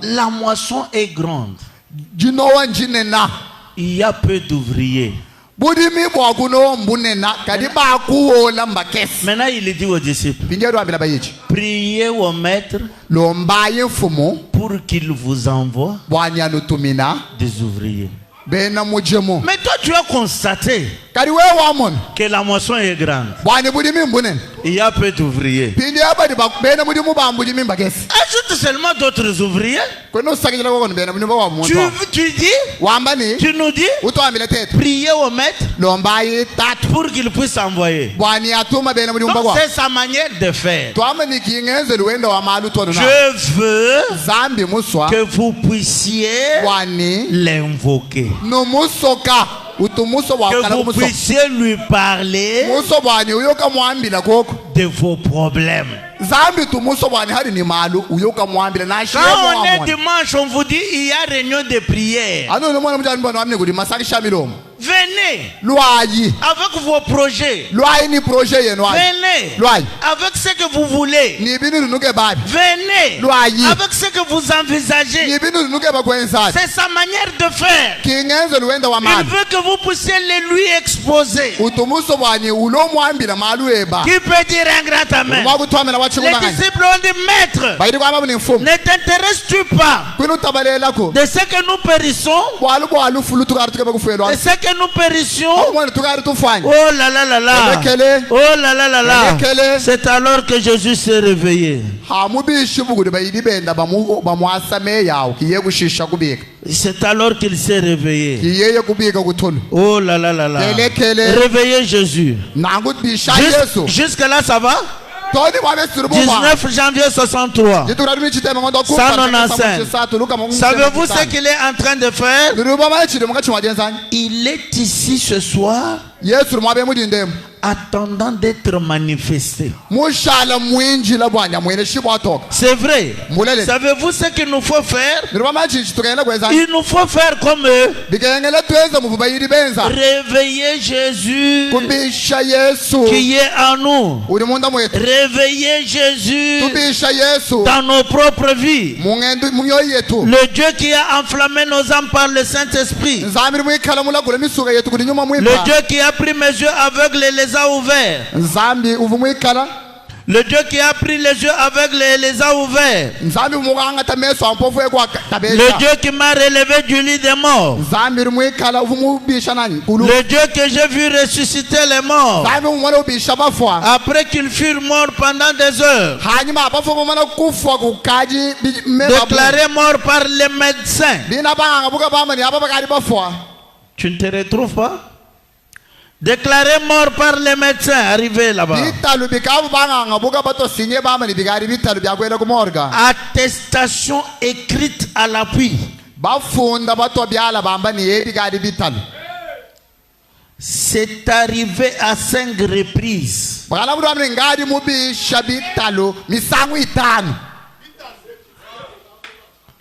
la moisson est grande, il y a peu d'ouvriers. Maintenant il dit aux disciples, priez au maître pour qu'il vous envoie des ouvriers. Mais toi tu as constaté kari we wamon que la moisson est grande. bwani budi mimbunen Il y a peu d'ouvriers. pindi abadi bakubena budi mubambudi mimba kesi Ajoute seulement d'autres ouvriers. kweno sakijela kokon bena budi mba wamuntu Tu dis, wambani tu nous dis, utwambile tete priez au maître lombayi tatu pour qu'il puisse envoyer. bwani atuma bena budi Donc mba kwa c'est sa manière de faire. twamani kingenzeli wenda wa malu tono na Je veux zambi muswa que vous puissiez bwani l'invoquer. no musoka utumuso wa Que kala vous muso puissiez lui parler muso bwani uyoka mwambila koko de vos problèmes. zambi tumuso bwani hari ni malu uyoka mwambila na Quand shemo on est wa dimanche, on vous dit il y a réunion de prière. ano no mwana mjani bwana wamne kudi masaki shamilomo Venez lwayi avec vos projets. lwayi ni projet yenu ayi Venez lwayi avec ce que vous voulez. ni binu nuke babi Venez lwayi avec ce que vous envisagez. ni binu nuke bakwenzaji C'est sa manière de faire. kingenzeli wenda wa Il malu veut que vous puissiez le lui exposer. utumuso bwani ulo mwambila malu eba Qui peut dire un grand amen? mwakutwamela Les wachikundangani disciples ont dit, Maître, bayidi kwama buni mfumu ne t'intéresses-tu pas kwinu tabalelako de ce que nous périssons? bwalu bwalu fulu tukari tuke bakufuyelwa De ce que nous périssions? mwana tukari tufanye Oh là là là là! Elekele. Oh là là là là! Elekele. C'est alors que Jésus s'est réveillé. hamubishi bugudi bayidi benda bamwasame yawo kiye kushisha kubika C'est alors qu'il s'est réveillé. kiyeye kubika kuthulu Oh là là là là! Elekele. Réveillez Jésus. nangu bisha yesu Jusque-là, ça va? toni kwabesiri buba 19 janvier 63. jitukura dumi chitema ngondo ku 195. Savez-vous ce qu'il est en train de faire? ndiruba machide mukachi wajenzani Il est ici ce soir yesu mwabe mudindemu attendant d'être manifesté. mushala mwinji la bwanya mwene shibwatoka C'est vrai. mulele Savez-vous ce qu'il nous faut faire? ndiruba machi chitukayela kwenzani Il nous faut faire comme eux. bikengele tweza mubayidi benza Réveiller Jésus kubisha yesu qui est en nous. uri munda mwetu Réveiller Jésus tubisha yesu dans nos propres vies. mungendu munyoyi yetu Le Dieu qui a enflammé nos âmes par le Saint-Esprit. nzamiri mwikhala mulagula misuka yetu kuli nyuma Le mwimba Dieu qui a pris mes yeux aveugles et les a ouverts. nzambi uvu mwikhala Le Dieu qui a pris les yeux aveugles et les a ouverts. nzambi mukangata meso ampofu ekwa Le tabesha Dieu qui m'a relevé du lit des morts. nzambi mwikhala uvu mubisha nani kulu Le Dieu que j'ai vu ressusciter les morts. nzambi mumwana ubisha bafwa Après qu'ils furent morts pendant des heures. hanyuma abafwa bamana kufwa kukaji Déclarés morts par les médecins. bina banganga buka bamani aba bakali bafwa Tu ne te retrouves pas? Déclarés morts par les médecins. Arrivés là-bas. bitalu bikabu banganga buka bato sinye bamani bikali bitalu byakwela kumorga Attestation écrite à l'appui. bafunda bato byala bambani bikali bitalu C'est arrivé à 5 reprises. bakala budu bamani ngadi mubisha bitalu misangu itanu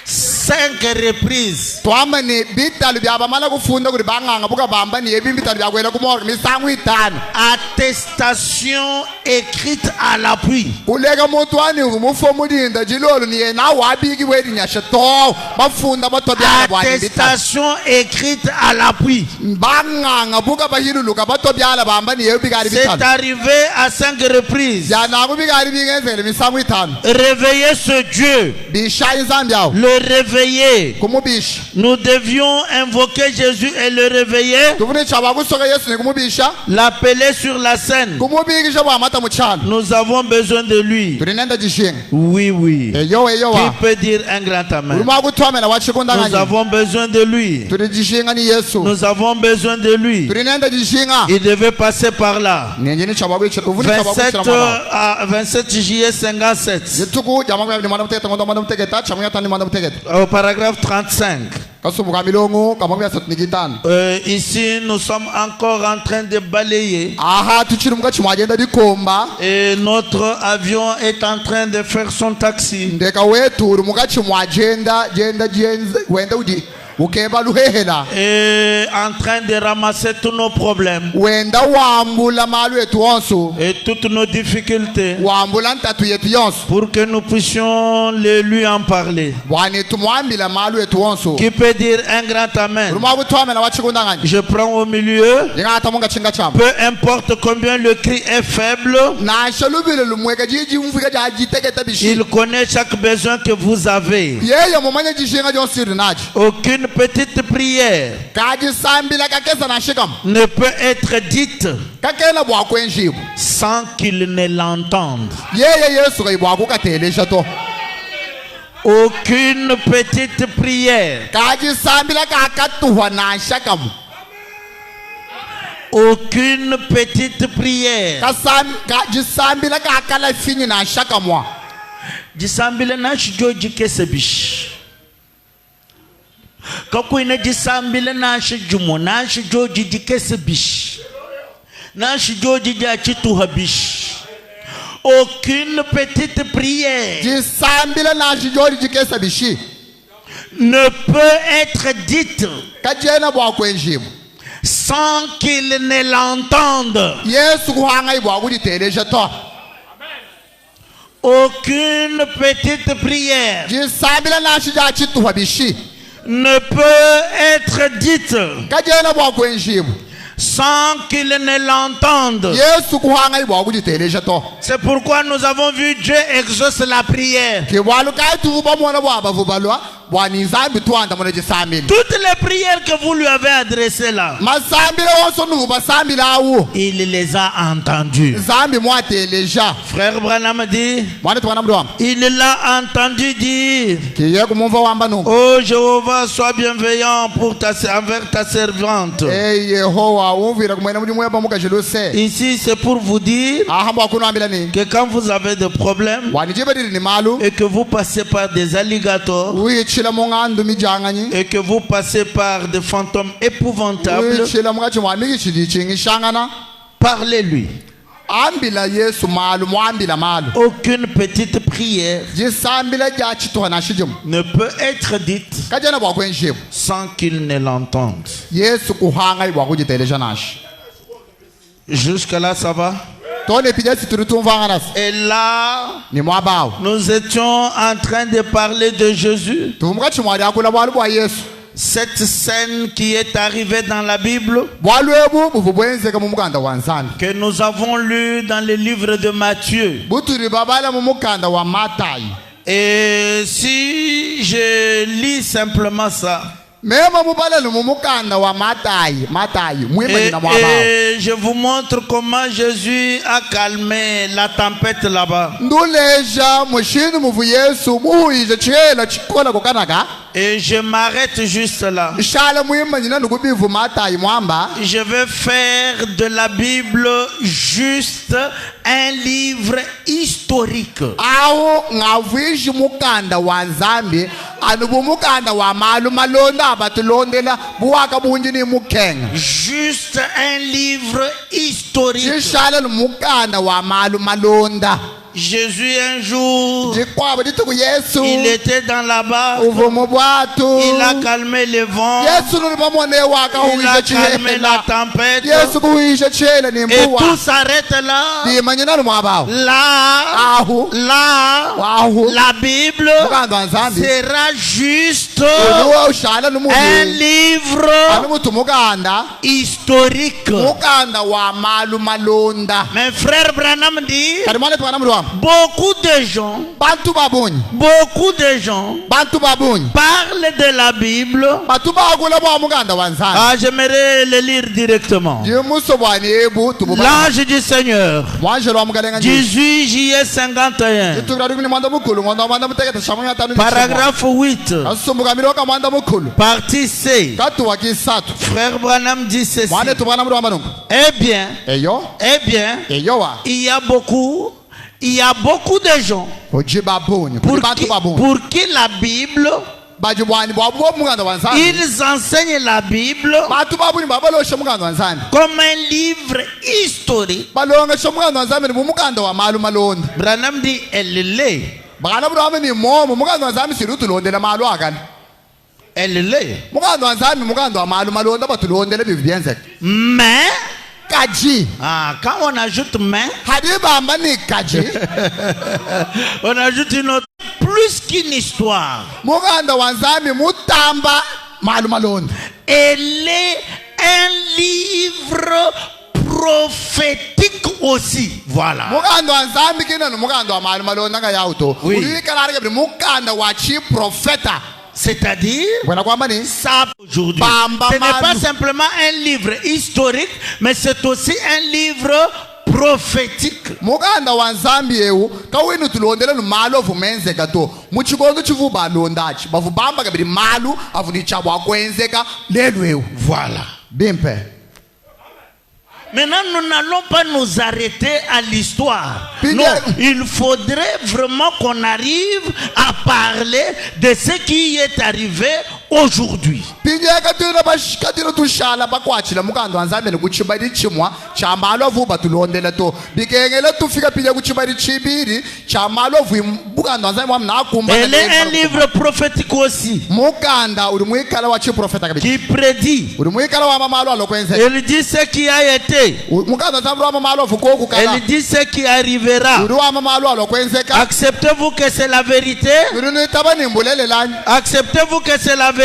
5 reprises. twamani bitalu byabamala kufunda kuti banganga buka bambani bitalu byakwela kumorga misangu itanu Attestation écrite à l'appui. kuleka muntu wani umufo mulinda jilolo ni yena wabiki wedi nyashe to bafunda bato byala bwani bitalu Attestation écrite à l'appui. banganga buka bahiluluka bato byala bambani bikali C'est bitalu arrivé à 5 reprises. yanako bikali bingenzele misangu itanu Réveillez ce Dieu. bisha inzambi yawo Le réveiller. kumubisha Nous devions invoquer Jésus et le réveiller. tufune chaba kusoka yesu ni kumubisha L'appeler sur la scène. kumubikisha bwamata muchalo Nous avons besoin de lui. tulinenda jishinga Oui, oui. eyo Qui wa peut dire un grand amen? uluma kutwamela Nous wachikundangani avons besoin de lui. tuli jishinga ni yesu Nous avons besoin de lui. tulinenda jishinga Il devait passer par là. nenjini chaba kuchira ufune chaba 27, kuchira à 27 juillet 57. yituku jamanga ni mwana muteta ngondo mwana mutegeta chamanga tani mwana mutegeta Au paragraphe 35. kasumuka milongo kamanga satnikitana Ici, nous sommes encore en train de balayer. aha tuchiri mukachi mwagenda dikomba Et notre avion est en train de faire son taxi. ndeka wetu uri mukachi mwagenda jenda wenda udi ukeba luhehela Et en train de ramasser tous nos problèmes. wenda wambula malu yetu wonso Et toutes nos difficultés. wambula ntatu yetu yonso Pour que nous puissions lui en parler. bwani tumwambila malu yetu wonso Qui peut dire un grand amen? uruma kutwamela wachikundangani Je prends au milieu. jingata munga chinga chama Peu importe combien le cri est faible, nasho lubile lumweka jiji mfika jajiteketa bishi il connaît chaque besoin que vous avez. yeye mumanye jishinga jonsiri naji Aucune Aucune petite prière ne peut être dite sans qu'il ne l'entende. Aucune petite prière. Aucune petite prière. Jisambile na shijoji kesebish. Kakuina jisambile na shijumo na shijoji dikesebish. Na shijoji jachitu habish. Aucune petite prière ne peut être dite sans qu'il ne l'entende. Aucune petite prière ne peut être dite sans qu'il ne l'entende. C'est pourquoi nous avons vu Dieu exauce la prière. Toutes les prières que vous lui avez adressées là, il les a entendues. Frère Branham dit, il l'a entendu dire, oh Jéhovah, sois bienveillant envers ta servante. Ici c'est pour vous dire que quand vous avez des problèmes et que vous passez par des alligators et que vous passez par des fantômes épouvantables, parlez-lui. Aucune petite prière ne peut être dite sans qu'il ne l'entende. Jusque là ça va? Et là, nous étions en train de parler de Jésus. Cette scène qui est arrivée dans la Bible, que nous avons lu dans le livre de Matthieu. Et si je lis simplement ça, et je vous montre comment Jésus a calmé la tempête là-bas. Et je m'arrête juste là. Je vais faire de la Bible juste un livre historique. Juste un livre historique. Jésus un jour, il était dans la barque, il a calmé le vent, il a calmé la tempête, et tout s'arrête là. La Bible sera juste un livre historique. Mais frère Branham dit, beaucoup de gens parlent de la Bible. Ah, j'aimerais le lire directement. L'ange du Seigneur, 18 juillet 51, paragraphe 8, partie C. Frère Branham dit ceci. Eh bien, il y a beaucoup de gens pour qui la Bible, ils enseignent la Bible comme un livre historique. Branham dit, elle l'est. Elle l'est. Mais quand on ajoute mais, on ajoute une autre, plus qu'une histoire. Elle est un livre prophétique aussi. Voilà. C'est-à-dire, Bwana kwamba ni ça aujourd'hui. Bamba Ce n'est pas malu. simplement un livre historique, mais c'est aussi un livre prophétique. mukanda wa nzambi ewu kawini tulondele lumalo vumenzeka to muchikondo chivuba londachi bavubamba kabiri malu avuni chabo akwenzeka lelu ewu Voilà. bimpe. Maintenant, nous n'allons pas nous arrêter à l'histoire. Puis Non, bien- il faudrait vraiment qu'on arrive à parler de ce qui est arrivé aujourd'hui. pinje katino tushala bakwachila mukanda wa nzambi nikuchimba chimwa cha malo vuba tulondele to bikengele tufika pinje kuchimba chibiri cha malo vu mukanda wa nzambi wamna akumba Elle est un livre prophétique aussi mukanda uri muikala wa chiprofeta kabiri qui prédit. uri muikala wa mamalo alokwenzeka Elle dit ce qui a été. mukanda wa nzambi wa mamalo vukoku kala Elle dit ce qui arrivera. uri wa mamalo alokwenzeka Acceptez-vous que c'est la vérité? uri nitaba nimbulele lani Acceptez-vous que c'est la vérité?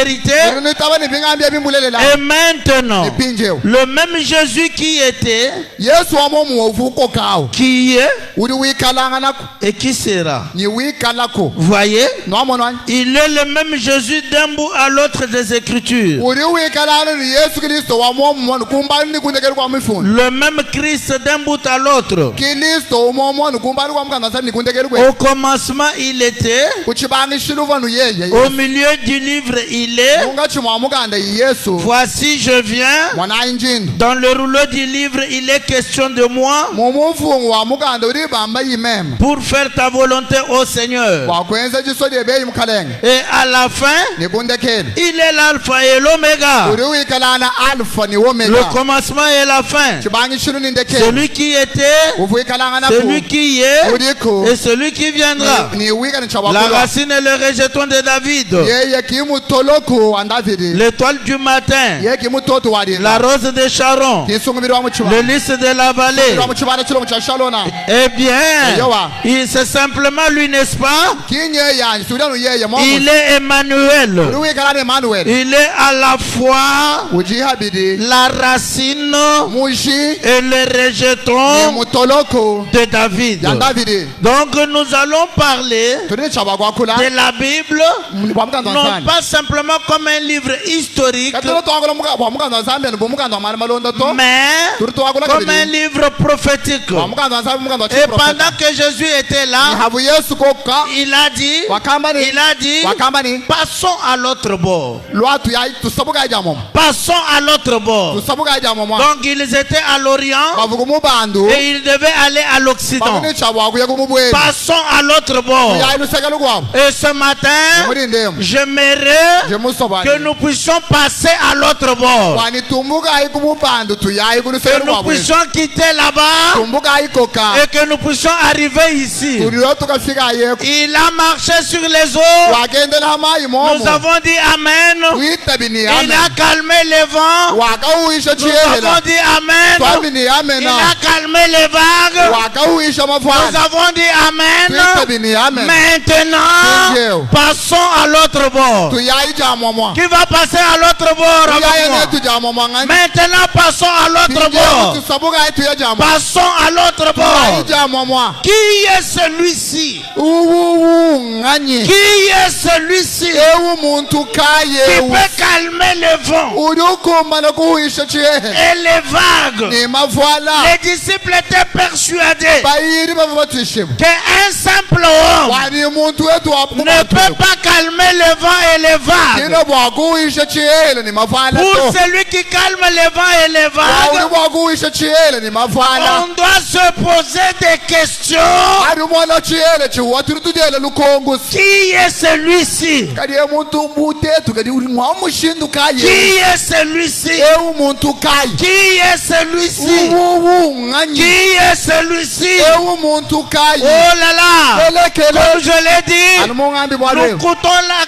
uri nitaba nibingambia bimbulele Et lani maintenant, ipinjeo le même Jésus qui était, yesu wamo muovu ukokawo qui est uri wikalanga nako et qui sera. ni wikalako Voyez? nomona Il est le même Jésus d'un bout à l'autre des Écritures. uri wikalana ni yesu kristo wamo mwana kumbani ni kundekeli kwa mifundo Le même Christ d'un bout à l'autre. kristo umo mwana kumbani kwa mkanda sani kundekeli kwe Au commencement, il était. kuchibangi shiluva nu yeye Au milieu du livre, il est. unga chimwa mukanda yesu Voici, je viens. mwana injindo Dans le rouleau du livre, il est question de moi mumufungu wa mukanda uri bamba yimema pour faire ta volonté, ô Seigneur. wakwenza chisodi ebeyi mkhalenge Et à la fin, nikundekeli il est l'alpha et l'oméga. uri wikalana alfa ni Le omega commencement et la fin. chibangi shilu ni ndekeli Celui qui était, uvu wikalanga nako celui qui est uriko et celui qui viendra. ni wika ni La chabakulwa racine et le rejeton de David. yeye kimutoloko wa Davidi L'étoile du matin. yeye kimutoto wa La Dina rose de Sharon. kisungumiri wa Le muchibana lys de la vallée. wa muchibana chilo cha Shalona Eh bien, Yowa. c'est simplement lui, n'est-ce pas? kinye ya sudanu yeye mo Il est Emmanuel. uri wikalana Emmanuel Il est à la fois ujihabidi la racine mushi et le ni rejeton mutoloko de David. ya Davidi Donc nous allons parler turi chabagwakula de la Bible, wa mukanda non nsani pas simplement comme un livre historique, katolo twagula wa mukanda nsambe bo mukanda wa malonda to mais turi twagula comme un kabidi livre prophétique. wa mukanda nsambe mukanda wa Et chiprofeta pendant que Jésus était là, havu Yesu koka il a dit, wakamba ni passons à l'autre bord. lwatu ya tusabuka ijamo Passons à l'autre bord. tusabuka ijamo mo Donc ils étaient à l'Orient bavuga mubandu et ils devaient aller à l'Occident. bavune chabwakuya kumubweni Passons à l'autre bord. ya iluseka lugwabo Et ce matin, muri ndemo j'aimerais je musobani que nous puissions passer à l'autre bord. wani tumbuka ayi kumubandu tuyayi kuluseka Que nous lugwabo puissions quitter là-bas tumbuka ayi koka et que nous puissions arriver ici. tuliro tukafika ayeko Il a marché sur les eaux. wagendela amayi momo Nous avons dit Amen. witabini Il amen a calmé les vents. wakauisha Nous avons chiyehela dit Amen. twabini Il amena a calmé les vagues. wakauisha Nous mafana avons dit Amen. twitabini amen Maintenant, Dieu. passons à l'autre bord. tuyayi jamomwa Qui va passer à l'autre bord tuyayi avec moi? netu jamomwa ngani Maintenant, passons à l'autre bord. tusabuka ayi tuya jamomwa Passons à l'autre tuyayi bord. jamomwa Qui est celui-ci? uwuwu nganye Qui est celui-ci ewu muntu qui kayewu peut calmer les vents uri ukumana kuhuisha chiyehela et les vagues? ni mavala Les disciples étaient persuadés bayiri bava batwishima qu'un simple homme wani muntu wetu ne peut pas calmer les vents et les vagues. kino bwakuhuisha chiyehela ni mavala Pour to celui qui calme les vents et les uri vagues, bwakuhuisha chiyehela ni mavala on doit se poser des questions. ari mwana chiyehela chihuwa turi tudela lukongosi Qui est celui-ci? kadi ye muntu mutetu kadi uri mwamushindu kaye Qui est celui-ci? ewu muntu kaye Qui est celui-ci? uwuwu nganye Qui est celui-ci? ewu muntu Oh kaye là là! elekele Comme je l'ai dit, ani mungambi nous bwalwewu quittons la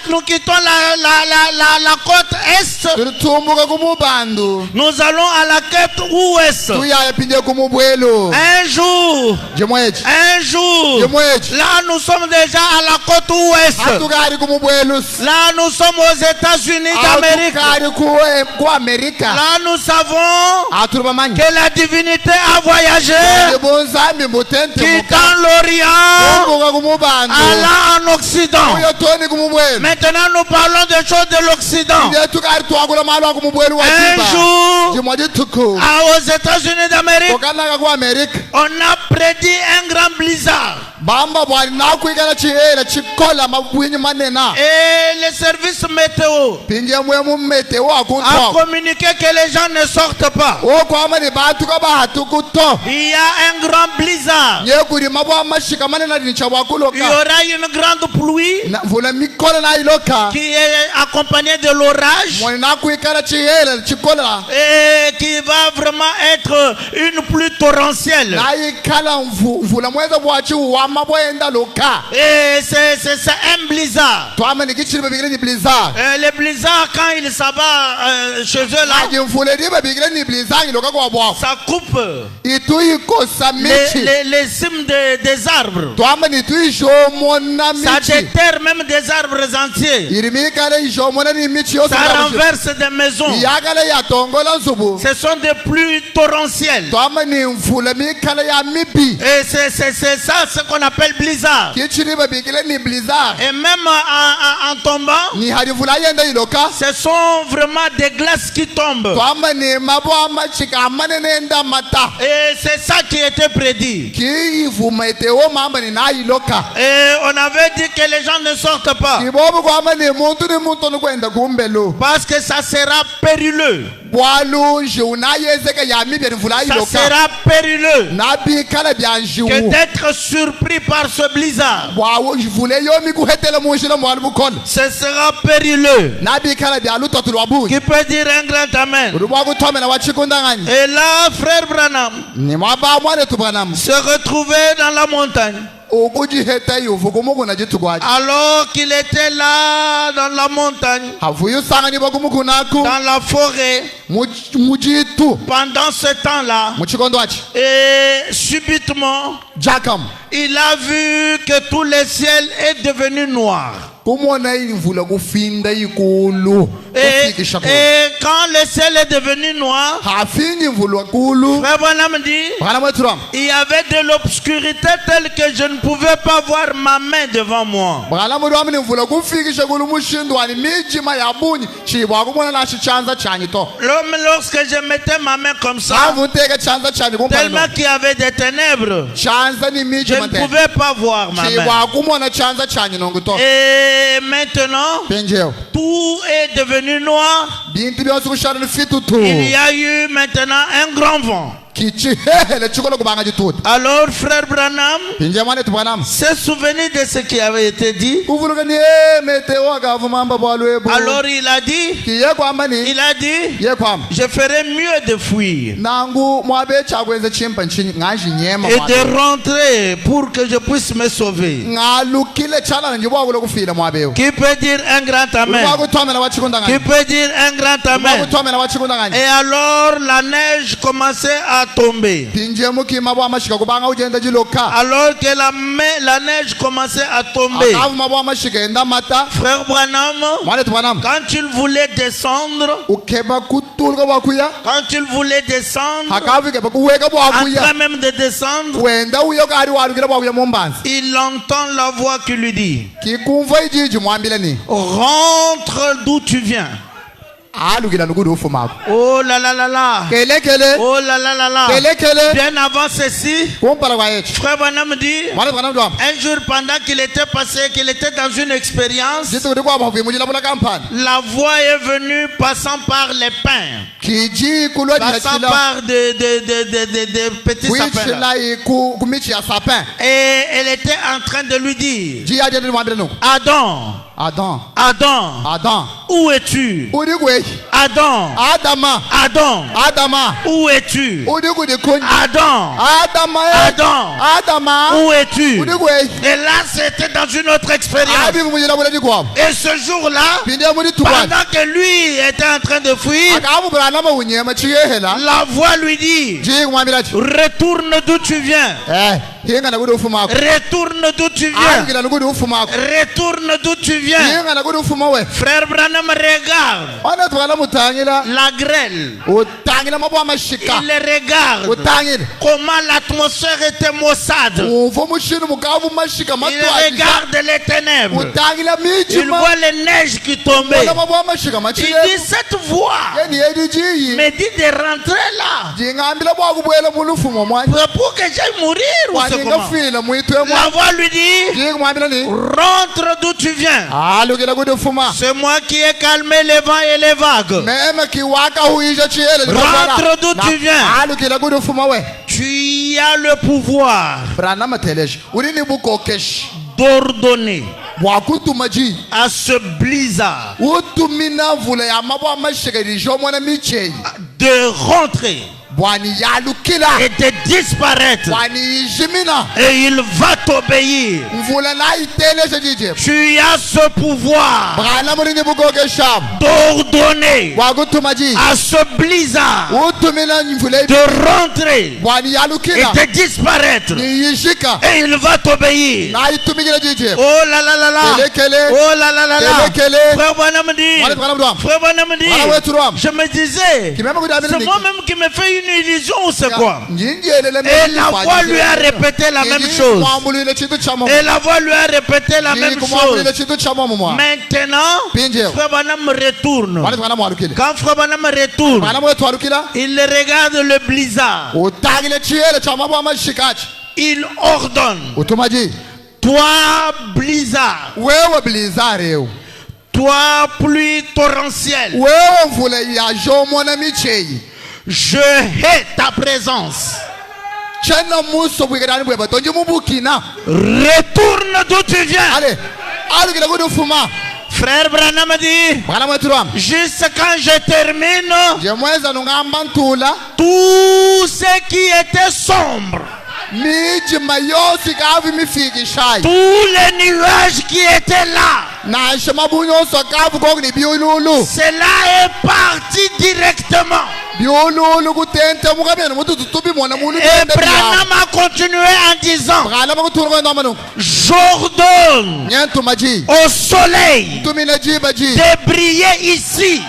côte est. turi tumbuka kumubandu Nous allons à la côte ouest. tuyaya pinde kumubwelo Un jour, jemweji un jour, jemweji là nous sommes déjà à la côte ouest. hatukari kumubwelus Là, nous sommes aux États-Unis d'Amérique. hatukari kuamerica Là, nous savons haturi bamanyi que la divinité a voyagé, bonzambi mutente quittant l'Orient, muka kumubantu allant en Occident. uyotoni kumubwelu Maintenant, nous parlons des choses de l'Occident. tukari twakula malo akumubwelu wa Un jour, chimwa chituku aux États-Unis d'Amérique, ukanaka kuamerica on a prédit un grand blizzard. bamba bwali nakuikala chihela chikola mabwinyi manena Et les services météo pinje mwemu meteo a akuntwa communiqué que les gens ne sortent pas. okwama ni bantu kabahatukuto Il y a un grand blizzard. nyekuri mabwa mashika manena dinicha Il y wakuloka aura une grande pluie mvula mikola na iloka qui est accompagnée de l'orage mwani nakuikala chihela chikola et qui va vraiment être une pluie torrentielle. naikala mvula mweza bwachi wama bwenda loka Et c'est un blizzard. twama nikichiri babigile ni blizzard Les blizzards, quand ils s'abattent chez eux là, aje mvula ndi babigile ni blizzard iloka kwa bwa ça coupe ituikosa michi les cimes des arbres. twama nituishomona Ça michi déterre même des arbres entiers. irimikala ishomona ni michi yose Ça renverse des maisons. yakala yatongola nzubu Ce sont des pluies torrentielles. twama ni mvula mikala ya mibi Et c'est ça ce qu'on appelle blizzard. kichiri babigile ni blizzard Et même en tombant, ni hari mvula yenda iloka ce sont vraiment des glaces qui tombent. twama ni mabwa machika amanene nda mata Et c'est ça qui était prédit. kiivuma eteo mamba ni na iloka Et on avait dit que les gens ne sortent pas. kibobo kwama ni muntu nokwenda kumbelo Parce que ça sera périlleux. bwalunji unayezeka ya mibi ni mvula Ça iloka sera périlleux nabikala bya que njiwu d'être surpris par ce blizzard. bwavule yomi kuhetela munjila mwali bukola Ce sera périlleux. nabikala bya lutatu lwa bunyi Qui peut dire un grand amen? uri bwakuthomela wachikundanganya Et là, frère Branham ni mwabamwane tubwanam se retrouvait dans la montagne. ukujiheta ivu kumukuna jitukwaji Alors qu'il était là dans la montagne, havuye usanganiwa kumukunaku dans la forêt, mujitu pendant ce temps-là, muchikondo wachi et subitement, jakam il a vu que tout le ciel est devenu noir. kumona imvula kufinda ikulu kufikisha kulu Et quand le ciel est devenu noir, hafingi imvula kulu Frère Branham dit, bana mwethuram il y avait de l'obscurité telle que je ne pouvais pas voir ma main devant moi. bana mwethuram ni imvula kufikisha kulu mushindwani mijima ya bunyi chibwa kumona na chichanza chanyi to Lorsque je mettais ma main comme ça, avuteka chanza chanyi tellement kumpana qu'il y avait des ténèbres, chanza ni je mijima ne pouvais pas voir ma main. chibwa kumona chanza chanyi nonguto Et maintenant, penjeo tout est devenu noir. bintu byose kushana ni fitutu Il y a eu maintenant un grand vent. kichihele chikolo kubanga jituta Alors, frère Branham pinje mwane tubwanam s'est souvenu de ce qui avait été dit. kuvuluka ni meteo akavuma mba bwalwebu Alors, il a dit, kiye kwamba ni il a dit, ye kwamba je ferai mieux de fuir nangu mwabe chakwenze chimpa ngaji nyema et de rentrer pour que je puisse me sauver. ngalukile chala njibwa kulo kufila mwabe Qui peut dire un grand amen? kuthomela wachikunda Qui ngani peut dire un grand amen? kuthomela wachikunda ngani Et alors, la neige commençait à tomber. pinje mukima bwa mashika kubanga ujenda jiloka Alors que la neige commençait à tomber, akavuma bwa mashika enda mata frère Branham, mwane tubwanam quand il voulait descendre, ukeba kutulka bwakuya quand il voulait descendre, akavike bakuweka en bwakuya train même de descendre, wenda uyo kari walukile bwakuya mumbanzi il entend la voix qui lui dit, kikumva ijiji mwambile ni rentre d'où tu viens. alukila nukudi ufumako Oh là là là là. kelekele Oh là là là là. kelekele Bien avant ceci, kumpala kwa yetu frère Branham dit, mwane tubwanam twam un jour pendant qu'il était passé, qu'il était dans une expérience, jitu kuti kwaba huvi mujila mula kampani la voix est venue passant par les pins, kiji kulwa passant jachila par des petits sapins. là. kuichila kumichi ya sapin Et elle était en train de lui dire, ji aje ndi mwambile nuku Adam, Adam Adam, Adam où es-tu? udi kwe Adam, Adama Adam, Adama où es-tu? udi kudi kunyi Adam, Adama Adam, Adama où es-tu? udi kwe Et là, c'était dans une autre expérience. abi mujila mula jikwabo Et ce jour-là, pinde mudi tukwani pendant que lui était en train de fuir, akavu branama unyema chiyehela la voix lui dit, ji kumwambila chi retourne d'où tu viens. Retourne d'où tu viens. Retourne d'où tu viens. Frère Branham regarde la grêle. Il regarde comment l'atmosphère était maussade. Il regarde les ténèbres. Il voit les neiges qui tombaient. Il dit cette voix me dit de rentrer là. Pour que j'aille mourir ou c'est comment? La voix lui dit rentre d'où tu viens. C'est moi qui ai calmé les vents et les vagues. Rentre d'où tu viens. Tu as le pouvoir d'ordonner à ce blizzard de rentrer et de disparaître, et il va t'obéir. Tu as ce pouvoir d'ordonner à ce blizzard de rentrer et de disparaître, et il va t'obéir. Oh là là là là, oh là là là là. Frère Branham dit, je me disais, c'est moi-même qui me fais une illusion ou c'est quoi? Et la voix lui a répété la même chose. Et la voix lui a répété la même chose. Maintenant, Frère Branham retourne. Quand Frère Branham retourne, il regarde le blizzard. Il ordonne. Toi blizzard, toi pluie torrentielle, je hais ta présence. Retourne d'où tu viens. Frère Branham dit, juste quand je termine, tout ce qui était sombre, tous les nuages qui étaient là, cela est parti directement. Et Branham a continué en disant, j'ordonne au soleil de briller ici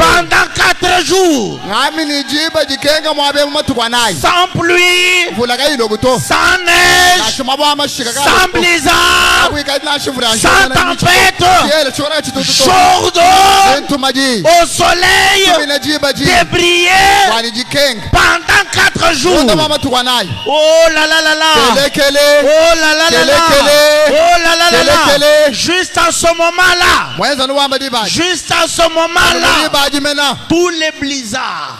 pendant 4 jours, sans pluie, sans neige, sans blizzard, sans tempête. J'ordonne au soleil de briller pendant 4 jours. Oh là là là là, oh là là là là, oh là là là là. Juste en ce moment-là, juste en ce moment-là, tous les blizzards,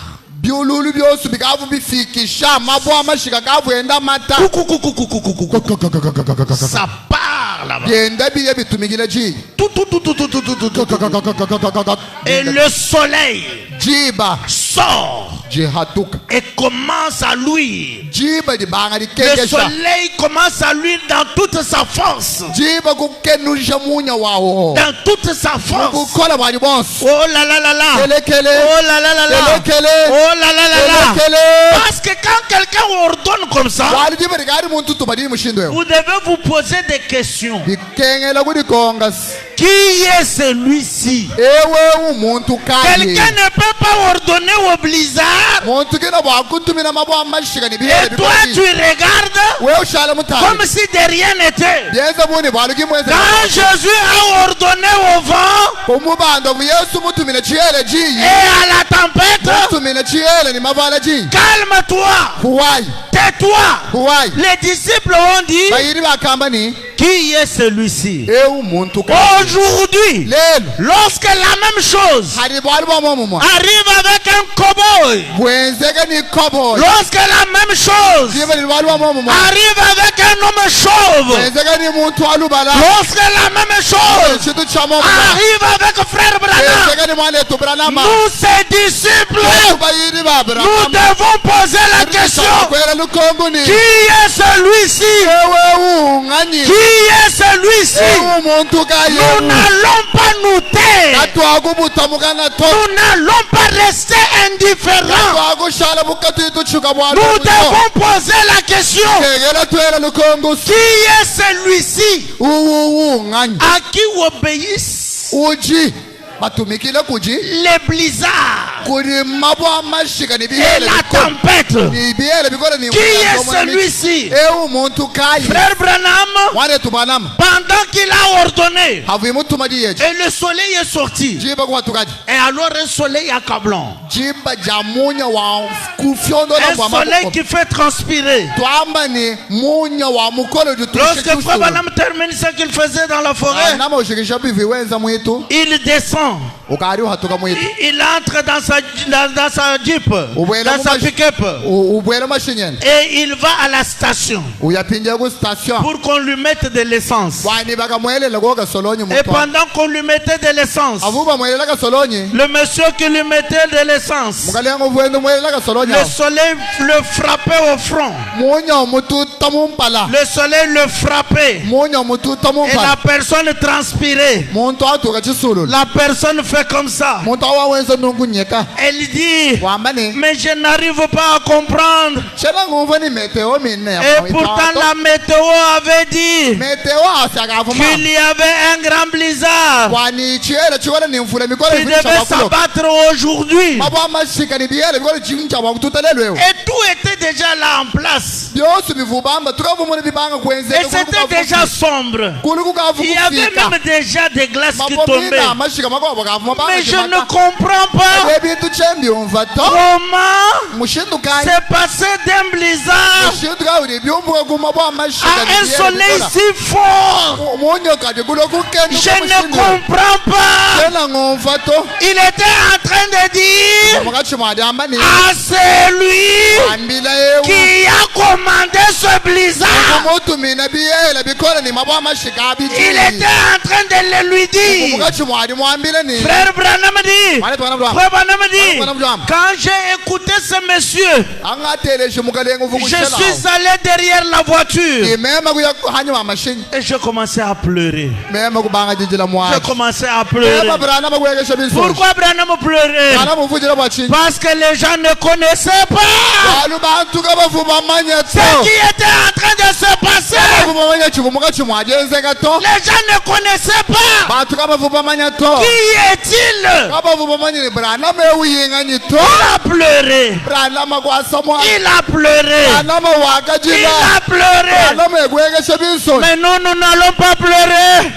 ça part là-bas. Et le soleil sort et commence à luire. Le soleil commence à luire dans toute sa force. Dans toute sa force. Oh là là là là, oh là là là là, oh là là là là. Parce que quand quelqu'un ordonne comme ça, vous devez vous poser des questions. Qui est celui-ci? Quelqu'un ne peut pas ordonner au blizzard, et toi tu regardes comme si de rien n'était. Quand Jésus a ordonné au vent et à la tempête, calme-toi, tais-toi. Les disciples ont dit, qui est celui-ci? Aujourd'hui, lorsque la même chose arrive avec un cow-boy, lorsque la même chose arrive avec un homme chauve, lorsque la même chose arrive avec frère Branham, nous ces disciples, nous devons poser la question, qui est celui-ci? Qui est celui-ci? celui-ci? Nous n'allons pas nous taire. Nous n'allons pas rester indifférents. Nous devons poser la question. Qui est celui-ci à qui obéissent les blizzards et la tempête? Qui est celui-ci? Frère Branham, pendant qu'il a ordonné, et le soleil est sorti, et alors un soleil accablant, un soleil qui fait transpirer. Lorsque Frère Branham termine ce qu'il faisait dans la forêt, il descend. Il entre dans sa Jeep, dans sa pick-up, et il va à la station pour qu'on lui mette de l'essence. Et pendant qu'on lui mettait de l'essence, le monsieur qui lui mettait de l'essence, le soleil le frappait au front. Le soleil le frappait et la personne transpirait. La personne fait comme ça. Elle dit, mais je n'arrive pas à comprendre. Et pourtant la météo avait dit qu'il y avait un grand blizzard qui devait s'abattre aujourd'hui. Et tout était déjà là en place. Et c'était déjà sombre. Il y avait même déjà des glaces qui tombaient. Mais je ne comprends pas comment c'est passé d'un blizzard à un soleil si fort. Je ne comprends pas. Il était en train de dire à celui qui a commandé ce blizzard, il était en train de le lui dire. Frère Branham dit, quand j'ai écouté ce monsieur, je suis allé derrière la voiture et je commençais à pleurer. Je commençais à pleurer. Pourquoi Branham pleurait? Parce que les gens ne connaissaient pas ce qui était en train de se passer. Les gens ne connaissaient pas. Qui est-il? Il a pleuré. Il a pleuré. Il a pleuré. Mais nous n'allons pas pleurer.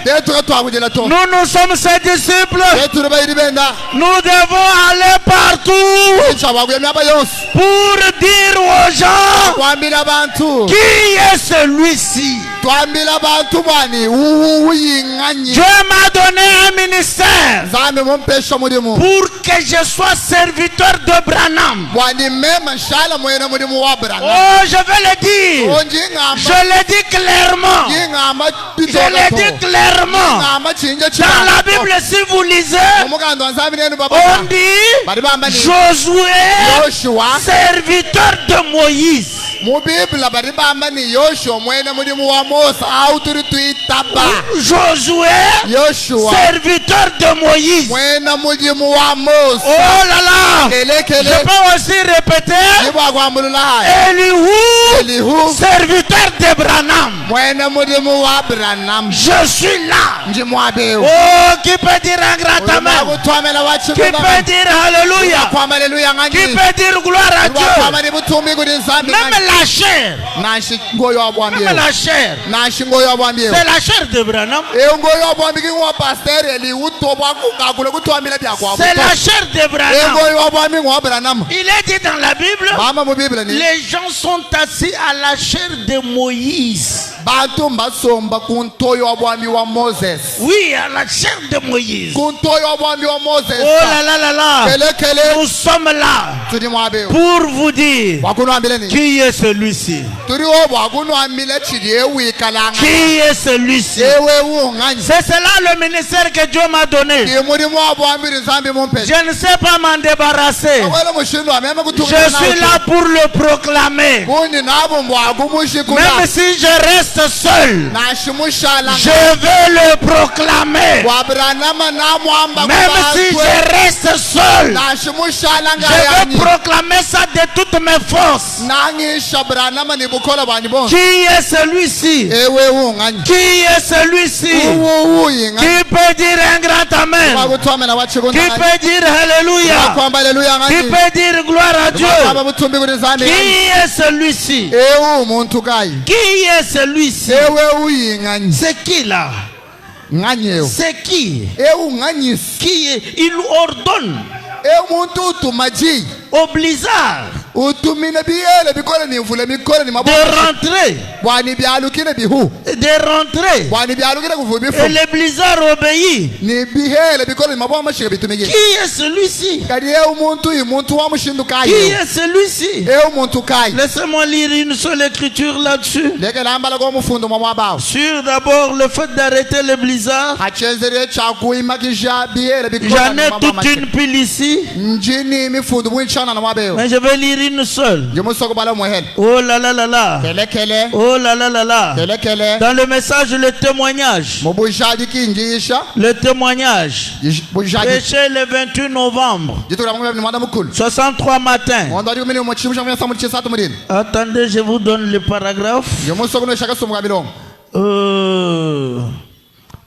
Nous sommes ses disciples. Nous devons aller partout pour dire aux gens qui est celui-ci. Dieu m'a donné un ministère pour que je sois serviteur de Branham. Oh, je vais le dire. Je le dis clairement. Je le dis clairement. Dans la Bible, si vous lisez, on dit Josué, serviteur de Moïse. Josué, serviteur de Moïse. Oh là là, je peux aussi répéter, Elihu, serviteur de Branham. Je suis là. Oh, qui peut dire un grand amen? Qui peut dire alléluia? Qui peut dire gloire à Dieu? Même la chair. Même la chair. C'est la chair de Branham. C'est la chair de Branham. Il est dit dans la Bible, les gens sont assis à la chair de Moïse. Oui, à la chair de Moïse. Oh là là là là. Nous sommes là pour vous dire qui est celui-ci. Qui est celui-ci? C'est cela le ministère que Dieu m'a donné. Je ne sais pas m'en débarrasser. Je suis là pour le proclamer. Même si je reste seul, je veux le proclamer. Même si je reste seul, je veux proclamer ça de toutes mes forces. Qui est celui-ci? Qui est celui-ci? Qui peut dire un grand amen? Qui peut dire alléluia? Qui peut dire gloire à Dieu? Qui est celui-ci? Qui est celui-ci? C'est qui là? C'est qui? Qui est? Il ordonne au blizzard de rentrer. Et le blizzard obéit. Qui est celui-ci? Qui est celui-ci? Laissez-moi lire une seule écriture là-dessus. Sur d'abord le fait d'arrêter le blizzard. J'en ai toute une pile ici, mais je vais lire une seule. Oh là là là là. Oh là là là là. Dans le message, le témoignage. Le témoignage. Péché le 28 novembre. 63 matin. Attendez, je vous donne le paragraphe.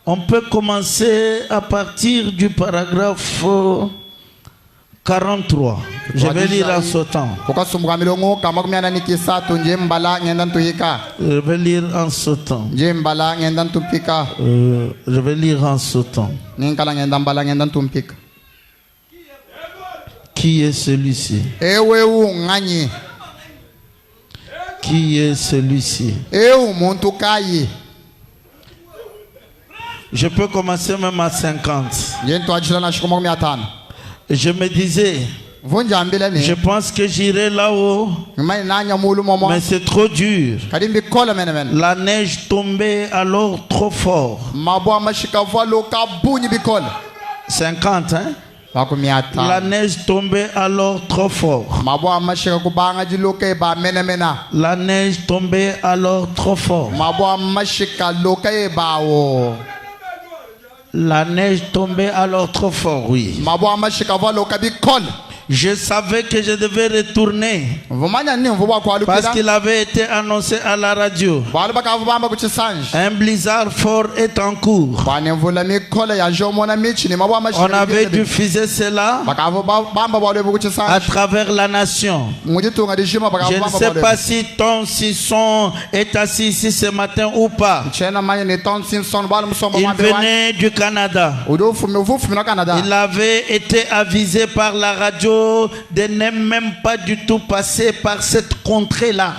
On peut commencer à partir du paragraphe 43. Je vais lire en sautant. Je vais lire en sautant. Je vais lire en sautant. Qui est celui-ci? Qui est celui-ci? Je peux commencer même à 50. Je me disais, je pense que j'irai là-haut, mais c'est trop dur. La neige tombait alors trop fort. 50, hein? La neige tombait alors trop fort. La neige tombait alors trop fort. La neige tombait alors trop fort, oui. Je savais que je devais retourner parce qu'il avait été annoncé à la radio. Un blizzard fort est en cours. On avait diffusé cela à travers la nation. Je ne sais pas si Tom Sisson est assis ici ce matin ou pas. Il venait du Canada. Il avait été avisé par la radio de ne même pas du tout passer par cette contrée-là.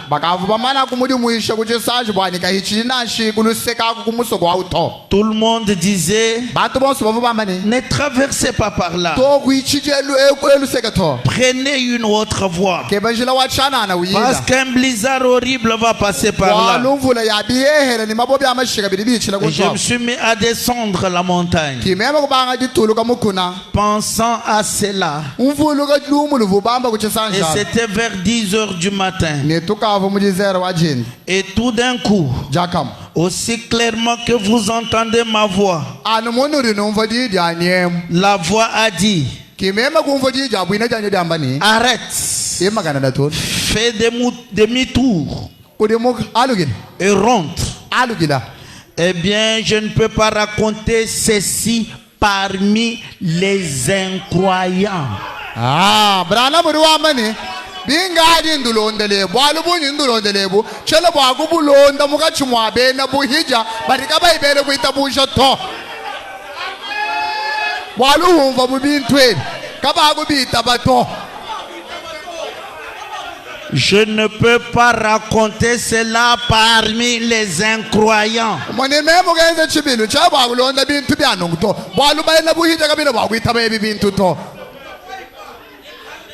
Tout le monde disait, ne traversez pas par là. Prenez une autre voie. Parce qu'un blizzard horrible va passer par là. Et je me suis mis à descendre la montagne, pensant à cela. Et c'était vers 10h du matin. Et tout d'un coup, aussi clairement que vous entendez ma voix, la voix a dit, arrête, fais demi-tour et rentre. Eh bien, je ne peux pas raconter ceci parmi les incroyants. Brana Buruamani, Bingadi Ndulondele, Walubun Indulondelebu, Chelabagu Bulonda Mugachuma, Bena Buhija, Barikaba Bena with a bush to Walu for being twin, Kabagu be tabato. Je ne peux pas raconter cela parmi les incroyants.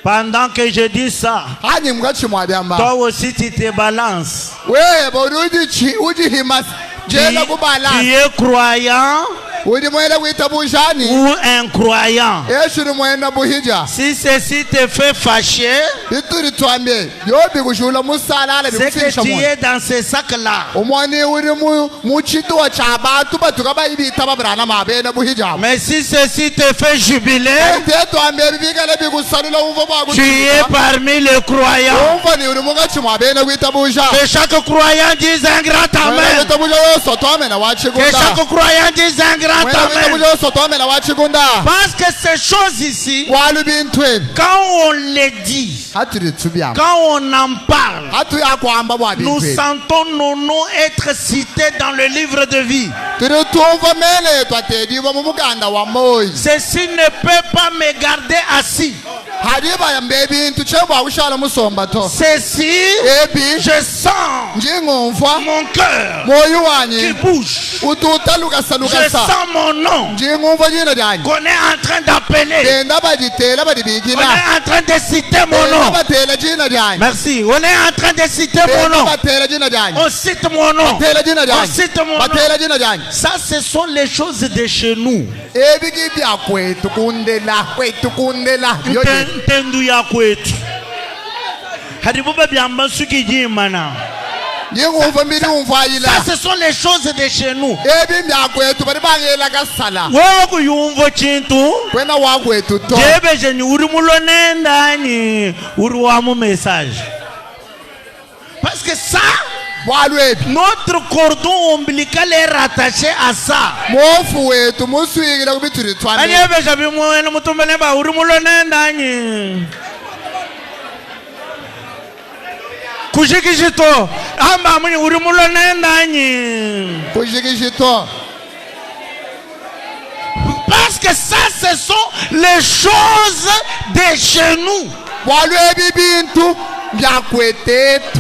Pendant que je dis ça, hani mukachimwa byamba toi aussi tu te balances. wewe boruji uji himas jela kubala Tu es croyant udi mwenda kuita bujani ou incroyant. eshuri mwenda buhija Si ceci te fait fâcher, bituri twambe yobi kushula musalala c'est que bikufikisha tu mwana es dans ce sac-là. umwani uri muchituwa cha bantu batuka bayibita babrana mabena buhija Mais si ceci te fait jubiler, ente twambe bibikale bikusalula umva bwa tu es parmi les croyants. umva ni uri mugachimwa bena kuita buja Que chaque croyant dise un grand amen. kuita buja yoso twamena Que wachikunda chaque croyant dise un grand kuita amen. buja yoso twamena wachikunda Parce que ces choses ici, walu bintwe quand on les dit, haturi tsubyama quand on en parle, hatu yakwamba bwa nous bintwe sentons nos noms être cités dans le livre de vie. turi tumva mele twatediwa mu muganda wa moyi Ceci ne peut pas me garder assis. hariba yambe bintu chebwa kushala musomba to Ceci, ebi je sens njingomva mon cœur moyo qui wanye bouge. ututaluka Je sa sens mon nom njingomva jina lyanye qu'on est en train d'appeler. benda baditela On badibikila est en train de citer mon benda nom. batela jina lyanye Merci. On est en train de citer mon benda nom. batela jina lyanye On cite mon nom. batela jina On lyanye cite mon nom. batela jina lyanye Ça, ce sont les choses de chez nous. ebiki bya kwetu kundela Ntendu ya kwetu. Haribuba byamba suki jimana. njingomva mbili umva ayila Ça, ce sont les choses de chez nous. ebi bya kwetu bari bangela kasala Wewe kuyumva chintu. kwena wa kwetu to Jebe jeni uri mulonenda ni uri wa mu message. Parce que ça, bwalu ebi notre cordon ombilical est rattaché à ça. mofu wetu muswikila kubituri twambe Anyebe jabi mwene mutumbele ba uri mulonenda ni. Kushikishito amba muni uri mulonenda ni. kujikishito Parce que ça, ce sont les choses de chez nous. bwalu ebi bintu bya kwetetu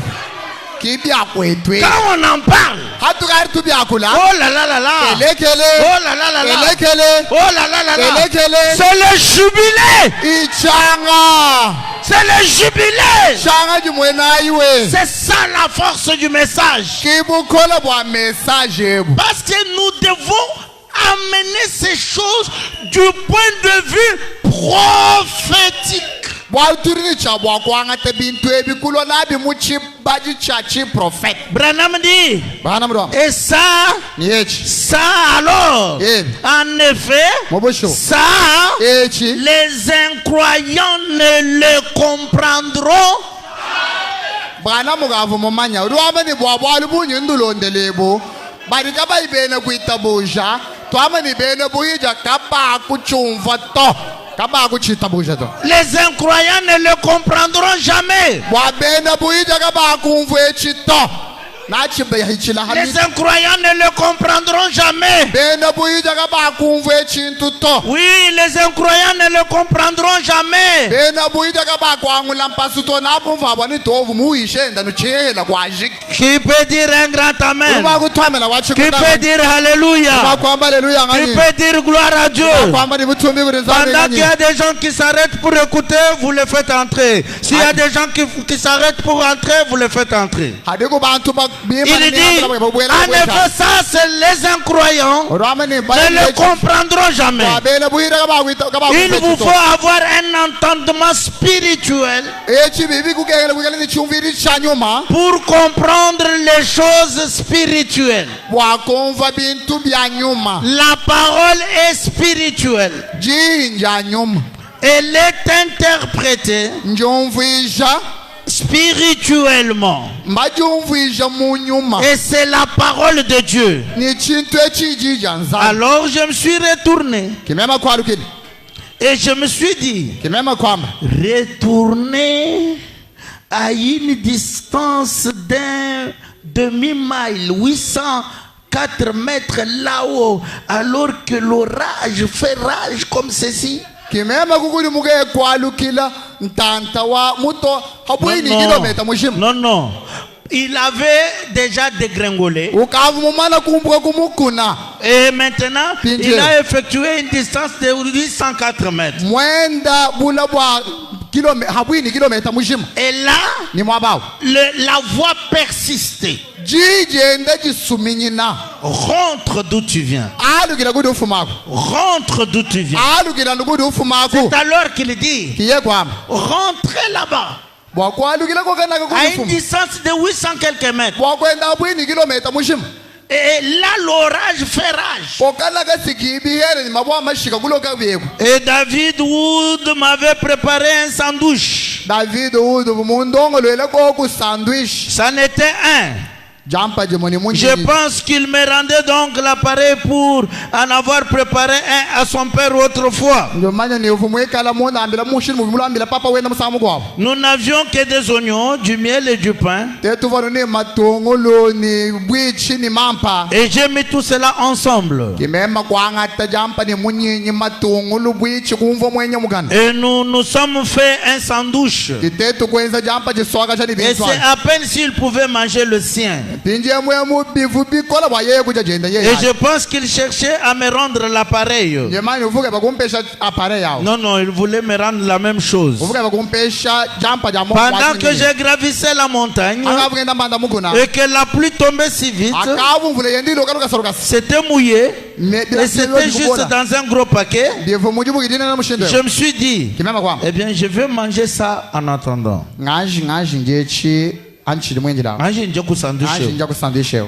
kibya kwetwe Quand on en parle, hatukari tubyakula oh là là là là, elekele oh là là là là, elekele oh là là là là, elekele c'est le jubilé, ichanga c'est le jubilé. changa jimwena iwe C'est ça la force du message. kibukola bwa message ebu Parce que nous devons amener ces choses du point de vue prophétique. bwaturi cha bwa kwangate bintu ebikulo nabi muchibaji cha chi prophet Branham dit, bana mro et ça, niyechi ça alors, Eh. en effet, mobosho ça, echi les incroyants ne le comprendront bana mugavu mumanya ruamani bwa bwalu bunyindulondelebo bari kaba ibene kuitabuja twamani bene buija kaba kuchumva to kaba kuchitabuja to les incroyants ne le comprendront jamais. bwa bene buija kaba kumva echito nachi behichila Les hamid incroyants ne le comprendront jamais. bene buija kaba kumva echintu to Oui, les incroyants ne le comprendront jamais. bene buija kaba kwangula mpasuto nabumva bani tovu muishenda nuchihela kwajik Qui peut dire un grand amen? uba kuthwamela Qui wachikuta peut dire uba alléluia? kwamba haleluya Qui ngani peut dire gloire à Dieu? kwamba ni buthumbi kurizame Pendant qu'il y ngani a des gens qui s'arrêtent pour écouter, vous les faites entrer. S'il y a des gens qui s'arrêtent pour entrer, vous les faites entrer. hadiko bantu Il dit, en effet, ça, c'est les incroyants ne le comprendront jamais. Il vous faut avoir un entendement spirituel pour comprendre les choses spirituelles. La parole est spirituelle. Elle est interprétée spirituellement. Et c'est la parole de Dieu. Alors je me suis retourné et je me suis dit, retourner à une distance d'un demi-mile, 804 mètres là-haut, alors que l'orage fait rage comme ceci. Non, non. Il avait déjà dégringolé. Et maintenant, il a effectué une distance de 804 mètres. habwini kilomita mushima Et là, ni mwabawo la voix persistait. jijenda jisuminyina Rentre d'où tu viens. alukila kuti ufumako Rentre d'où tu viens. alukila ndikuti ufumako C'est alors qu'il dit, kiye kwama rentrez là-bas. bwakwalukila kokanaka À une kuti distance de 800 quelques mètres. bwakwenda abwini kilomita mushima Et là, l'orage fait rage. kokanaka sikibiyele ni mabwa mashika kuloka byeku Et David Wood m'avait préparé un sandwich. David udu mundongo lwela koku sandwich Ça n'était un. jampa jemoni munyi Je pense qu'il me rendait donc l'appareil pour en avoir préparé un à son père autrefois. ndio manya ni ufumwekala mona ambila mushini muvimulo ambila papa wena musamu kwabo Nous n'avions que des oignons, du miel et du pain. tetuvano ni matongolo ni bwichi ni mampa Et j'ai mis tout cela ensemble. kimema kwangata jampa ni munyinyi matongolo bwichi kumva mwenye mugana Et nous nous sommes fait un sandwich. kitetu kwenza jampa jiswaga chani Et c'est bitwa à peine s'il pouvait manger le sien. pinje mwe mubivu bikola bwaye kuja jenda ye Et je pense qu'il cherchait à me rendre l'appareil. jemani uvuke bakumpesha apare yao Non, non, il voulait me rendre la même chose. uvuke bakumpesha jampa jamo Pendant que je gravissais la montagne akavugenda manda muguna et que la pluie tombait si vite, akavumvule yendilo kaluka saruka c'était mouillé et c'était juste dans un gros paquet. bivu mujibu kidina na mushindo Je me suis dit, kimema kwama eh bien, je vais manger ça en attendant. ngaji njechi anchili mwenjila Manger une joku sandwich. ngaji nja kusandisha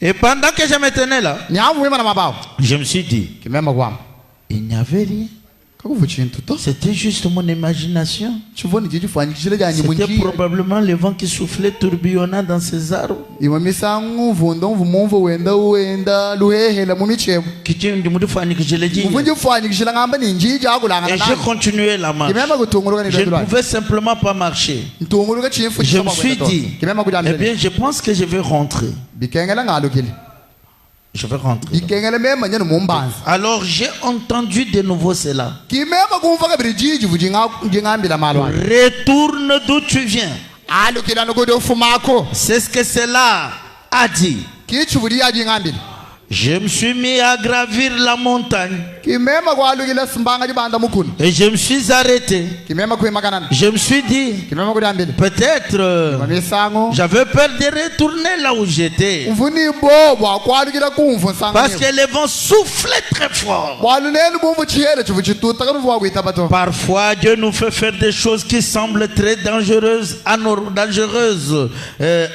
Et pendant que je me tenais là, ni avu wema na mabao je me suis dit, kimema kwama il n'y avait rien. kakuvu chintu to C'était juste mon imagination. chivoni jiji fanyikishile jani C'était munji probablement le vent qui soufflait tourbillonnant dans ces arbres. imwe misangu vundo mvumumvu wenda luhehela mumichemo Kitindi mudu fanikishile jinja. mvunji fanyikishila ngamba ni njiji akulanga Et j'ai continué la marche. kimema kutunguluka ni Je ne bendwa pouvais simplement pas marcher. ntunguluka chifu Je me suis dit, kimema eh kujamile bien, je pense que je vais rentrer. bikengela ngalukile Je vais rentrer. bikengela mema nyene mumbanza Alors j'ai entendu de nouveau cela. kimema kumva kabiri jiji vujingambila malwa Retourne d'où tu viens. alukila nukuti ufumako C'est ce que cela a dit. kichuvuli ajingambila Je me suis mis à gravir la montagne. kimema kwalukila simbanga jibanda mukuna Et je me suis arrêté. kimema kuimakanana Je me suis dit, kimema kujambila peut-être misango j'avais peur de retourner là où j'étais. mvuni bobwa kwalukila kumvu nsanga Parce que le vent soufflait très fort. waluneni kumvu chiyele chivu chituta kanuvu wakuita bato Parfois, Dieu nous fait faire des choses qui semblent très dangereuses,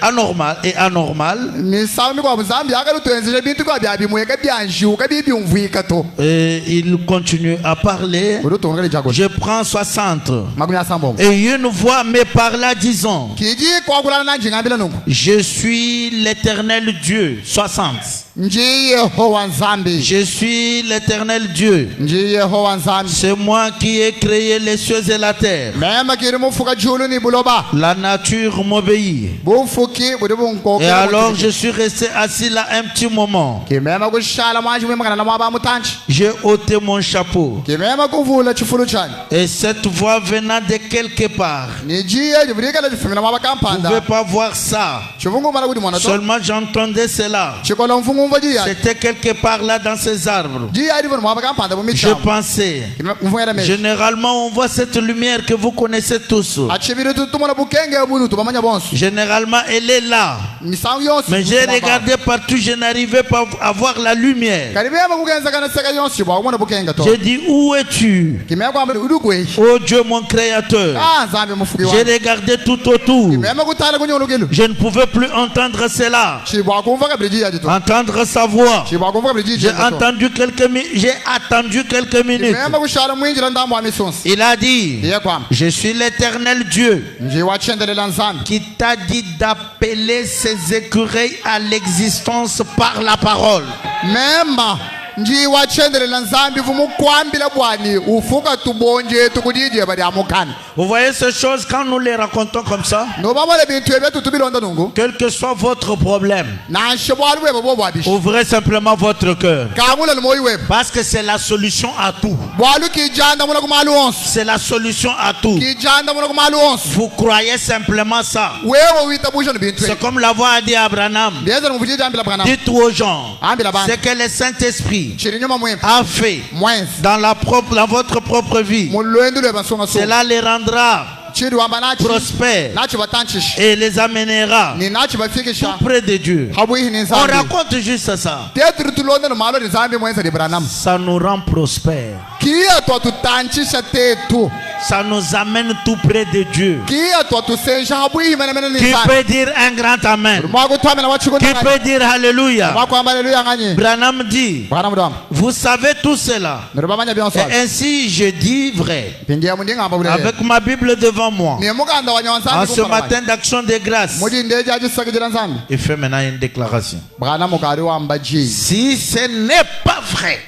anormales et anormales. misango mikwa muzambi akalutwenzeshe bintu kwa byabimweka byanjuka bibyumvika to Et il continue à parler. ulutungale chako Je prends 60. makumi asambongo Et une voix me parla disant, kiji kwakulana nanjingambila nungu je suis l'éternel Dieu. 60. nji yehowa nzambi Je suis l'éternel Dieu. nji yehowa nzambi C'est moi qui ai créé les cieux et la terre. mema kiri mufuka julu ni buloba La nature m'obéit. bufuki budi bunkoke Et alors je suis resté assis là un petit moment. kimema kushala mwanji mwemakana na mwaba mutanji J'ai ôté mon chapeau. kimema kuvula chifulu chani Et cette voix venant de quelque part. nijiye jivulikala chifumina mwaba Je ne pouvais kampanda pas voir ça. chivungumala kuti mwana to Seulement j'entendais cela. chikola mfungumva jiya C'était quelque part là dans ces arbres. jiya divona mwaba kampanda Je bumichamo pensais. mfungera me Généralement, on voit cette lumière que vous connaissez tous. achibiri tutumona bukenge bunu tubamanya bonso Généralement, elle est là. misango yonse Mais j'ai regardé partout, je n'arrivais pas à voir la lumière. kalibema kugenza kana seka yonse bwa kumona bukenge to J'ai dit, où es-tu? kimema kwamba udukwe Oh Dieu, mon créateur. nzambi mufuki J'ai wa regardé tout autour. kimema kutala kunyolukilo Je ne pouvais plus entendre cela. chibwa kumva kabiri jiya jito Entendre sa voix. chibwa kumva kabiri J'ai jiya attendu quelques minutes. kimema kushala mwinjira ndambo amisonsi Il a dit, iye kwamba je suis l'éternel Dieu nje wachendelela nzambi qui t'a dit d'appeler ces écureuils à l'existence par la parole. memba nji wachendelela nzambi vumukwambila bwani ufuka tubonje tukudidye bali amukana Vous voyez ces choses quand nous les racontons comme ça? nobamala bintu ebyetu tubilonda nungu Quel que soit votre problème, nanshe bwali bwebo bwabisha ouvrez simplement votre cœur. kamula lumoyi webo Parce que c'est la solution à tout. bwali kijanda muna kumalu onse C'est la solution à tout. kijanda muna kumalu onse Vous croyez simplement ça. wewe wita busho ni bintu C'est comme la voix a dit à Abraham. ndiyeza nguvujije ambila bwana Dites aux gens, ambila bana c'est que le Saint-Esprit vie chiri nyuma mwembe a fait mwenzi dans votre propre vie, mulwendu lwebansunga so cela les rendra chiri wamba nachi prospères nachi batanchish et les amènera ni nachi bafikisha tout près de Dieu. habuhi ni On nzambi raconte juste ça. tetri tulonde no malo ni nzambi mwenzi di branam Ça nous rend prospères. kia twa tutanchisha tetu Ça nous amène tout près de Dieu. kia twa tusenja habuhi mena ni Qui nzambi peut dire un grand amen? mwago twame na Qui wachikunda peut dire alléluia? mwako haleluya nganye Branham dit, branam dom vous savez tout cela. nirubamanya bionso Et ainsi je dis vrai. pingia mundinga amba bule Avec ma Bible devant moi. ni muganda wa nyawanzambi En ce matin d'action de grâce. mudi ndeje ajisakijira nzambi Il fait maintenant une déclaration. branam mukari wamba ji Si ce n'est pas vrai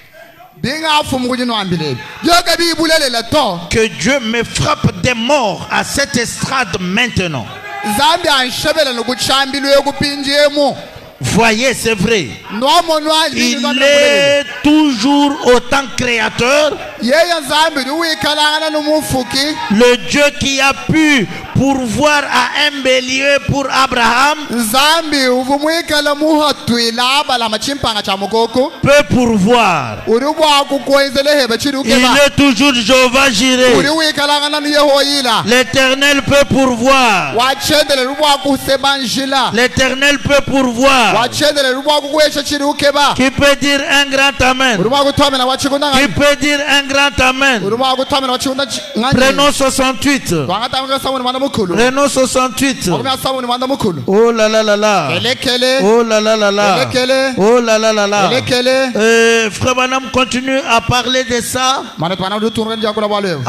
binga afu mugudi no ambile yoga bi bulelela to que Dieu me frappe des morts à cette estrade maintenant. zambi anshebela nokuchambilwe kupinjemo Voyez, c'est vrai. nomo nwali Il est toujours autant créateur. yeye zambi uyikalangana numufuki Le Dieu qui a pu pourvoir à un bélier pour Abraham zambi uvumwikala muhatwila abala machimpanga cha mukoko peut pourvoir. uri bwakukwenzelele heba chiri Il ukeba est toujours Jéhovah Jireh. uri uyikalangana niyehoyila L'Éternel peut pourvoir. wachendele rubwakusebanjila L'Éternel peut pourvoir. wachendele rubwakukwesha chiri ukeba Qui peut dire un grand amen? uri bwakutwamena wachikunda Qui peut dire un grand amen? uri bwakutwamena wachikunda Prenons 68. twangatamika sabuni mwana mukulu Prenons 68. wakumya sabuni mwana mukulu Oh là là là là. elekele Oh là là là là. elekele Oh là là là là. elekele Frère Branham continue à parler de ça. mana twana dutunga njakula bwalewe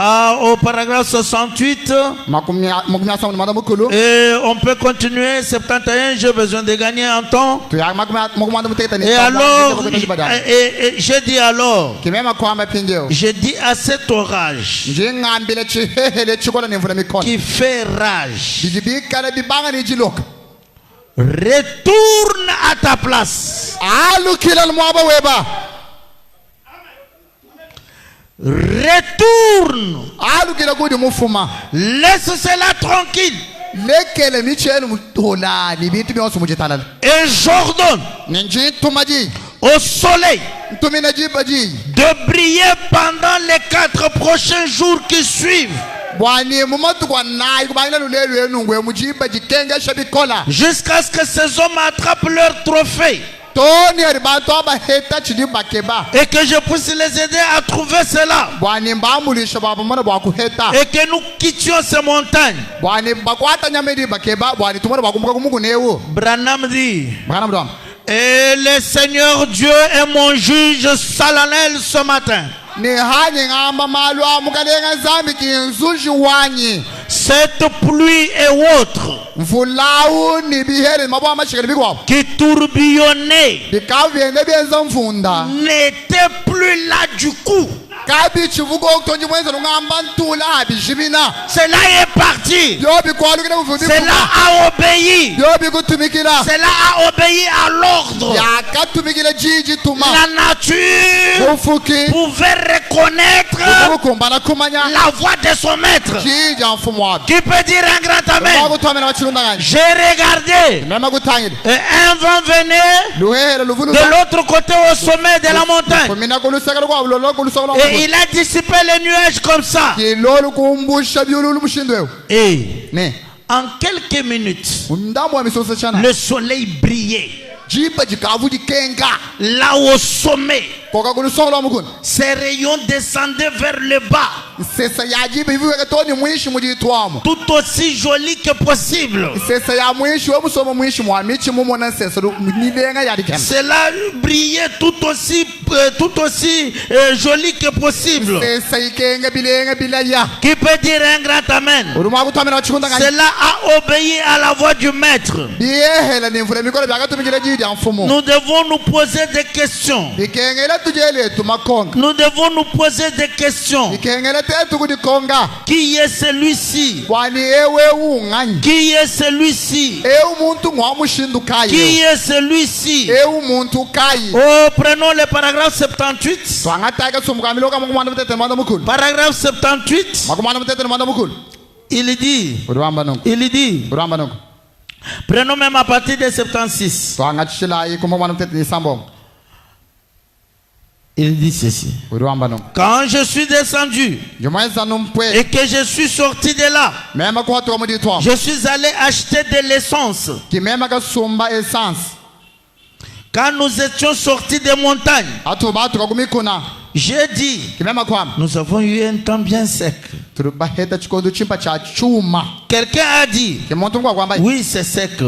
Au paragraphe 68. makumya sabuni mwana mukulu Et on peut continuer. 71, j'ai besoin de gagner un temps. tuya makumya muteketa ni Et alors, j'ai dit alors, kimema kwamba pingeo j'ai dit à cet orage njingambile chihehele chikola nimvula mikono qui fait rage, bijibikala bibanga ni jiloka retourne à ta place. alukila lmwaba weba Retourne. alukila kudi mufuma Laisse cela tranquille. lekele michelu mutolani bintu byonse mujitalala Et j'ordonne ninjitumaji au soleil ntumina jibaji de briller pendant les 4 prochains jours qui suivent, bwani mumatukwa nayi kubangila lulelu enungwe mujibaji kengesha bikola jusqu'à ce que ces hommes attrapent leur trophée toni ari bantu abaheta chidi bakeba et que je puisse les aider à trouver cela bwani mbamulisha babamana bwakuheta et que nous quittions ces montagnes. bwani bakwata nyamedi bakeba bwani tumana bakumbuka kumuku newo Branham dit, bwana mdom et le Seigneur Dieu est mon juge solennel ce matin. ni hani ngamba malu amukalenga zambi kinzuji wanyi Cette pluie et autres mvulawu ni bihele mabwa mashikele bikwa qui tourbillonnaient bikavyende byenza mvunda n'étaient plus là du coup. kabi chivuko okutonji mwenza lungamba ntula abishibina Cela est parti. byo bikwalukile kuvubi Cela a obéi. byo bikutumikila Cela a obéi à l'ordre. yakatumikile jiji tuma La nature ufuki pouvait reconnaître ukukumbana kumanya la voix de son maître. jiji amfumo wabi Qui peut dire un grand amen? bakutwamena wachilunda kanje J'ai regardé mema kutangile et un vent venait luhehele luvulu de l'autre côté au sommet de la montagne. kumina kulusakala kwa ulolo kulusakala Et il a dissipé les nuages comme ça. kilolu kumbusha byululu mushindwe Et ne en quelques minutes, mdamu wa misosa chana le soleil brillait. jipa jikavu jikenga Là au sommet, koka kulusakala mukuna ses rayons descendaient vers le bas, sesa ya jipa hivi wekatoni mwishi mujitwamo tout aussi joli que possible. sesa ya mwishi we musoma mwishi mwamichi mumona sesa nilenga yadikena Cela brillait tout aussi joli que possible. sesa ikenga bilenga bilaya Qui peut dire un grand amen? urumwa kutwamena wachikunda kanje Cela a obéi à la voix du maître. biyehela nimvula mikolo byakatumikile jidi amfumo Nous devons nous poser des questions. bikengela tujele tumakonga Nous devons nous poser des questions. bikengela tetu kudikonga Qui est celui-ci? kwani ewe unganye Qui est celui-ci? ewe umuntu ngwamushindu Qui kaye est celui-ci? ewe umuntu kaye Oh, prenons le paragraphe 78. twangataka sumukamilo ka makumana mutete manda mukulu Paragraphe 78. makumana mutete manda mukulu Il dit, urwamba nongo urwamba nongo prenons même à partir de 76. twangachila yi kumamana mutete ni sambongo Il dit ceci. Quand je suis descendu et que je suis sorti de là, je suis allé acheter de l'essence. Quand nous étions sortis des montagnes, j'ai dit, nous avons eu un temps bien sec. Quelqu'un a dit, oui, c'est sec.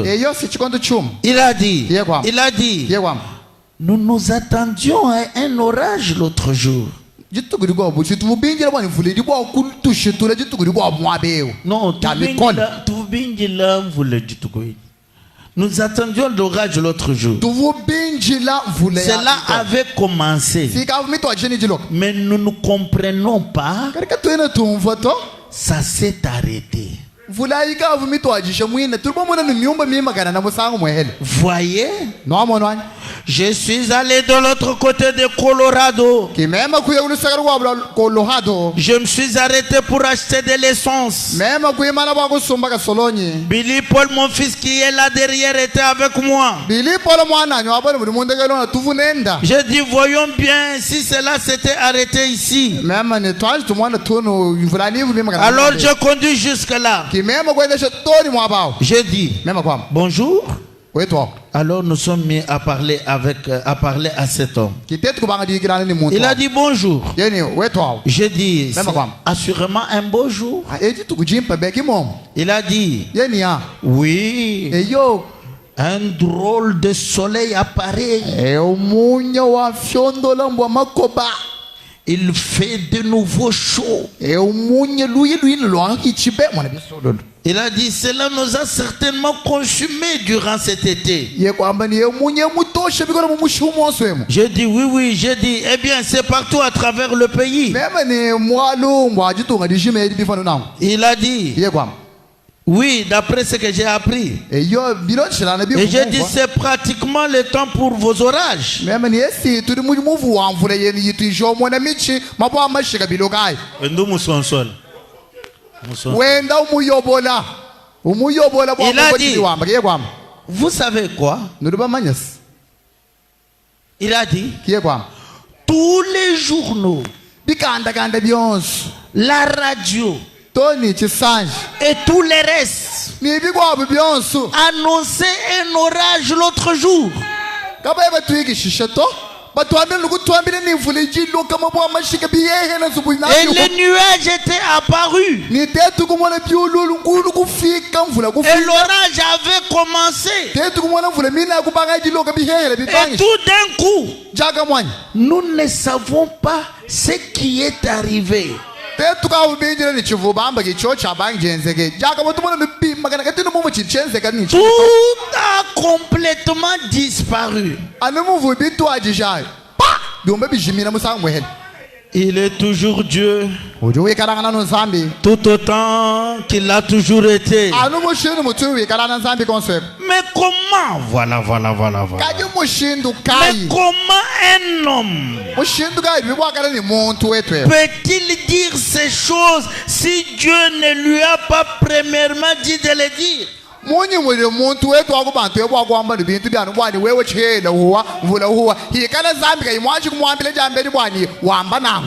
Il a dit, nous nous attendions à un orage l'autre jour. Non, nous attendions l'orage l'autre jour. Cela avait commencé. Mais nous ne comprenons pas. Ça s'est arrêté. Voyez, je suis allé de l'autre côté de Colorado. Je me suis arrêté pour acheter de l'essence. Billy Paul, mon fils qui est là derrière, était avec moi. J'ai dit, voyons bien si cela s'était arrêté ici. Alors je conduis jusque là. J'ai dit, bonjour. Alors nous sommes mis à parler à cet homme. Il a dit bonjour. J'ai dit, assurément un beau jour. Il a dit, oui. Un drôle de soleil apparaît. Il fait de nouveau chaud. Il a dit, cela nous a certainement consumé durant cet été. J'ai dit, oui, j'ai dit, eh bien, c'est partout à travers le pays. Il a dit, oui, d'après ce que j'ai appris. Et j'ai dit, c'est pratiquement le temps pour vos orages. Il a dit, vous savez quoi? Il a dit, tous les journaux, la radio et tout le reste annonçaient un orage l'autre jour. Et les nuages étaient apparus. Et l'orage avait commencé. Et tout d'un coup, nous ne savons pas ce qui est arrivé. Tout a complètement disparu. Il est toujours Dieu, tout autant qu'il a toujours été. Mais comment, voilà. Mais comment un homme peut-il dire ces choses si Dieu ne lui a pas premièrement dit de les dire?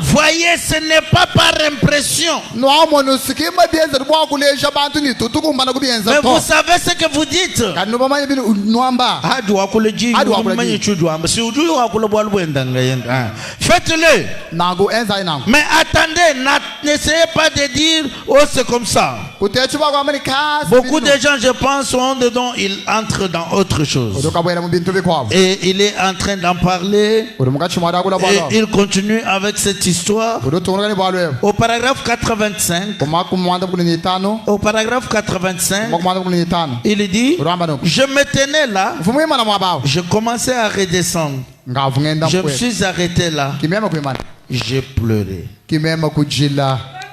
Voyez, ce n'est pas par impression. Mais vous savez ce que vous dites. Faites-le. Mais attendez, n'essayez pas de dire, oh c'est comme ça. Beaucoup de gens, je pense, sont dedans, ils entrent dans autre chose. Et il est en train d'en parler. Et il continue avec cette histoire. Au paragraphe 85. Au paragraphe 85. Il dit, je me tenais là. Je commençais à redescendre. Je me suis arrêté là. J'ai pleuré.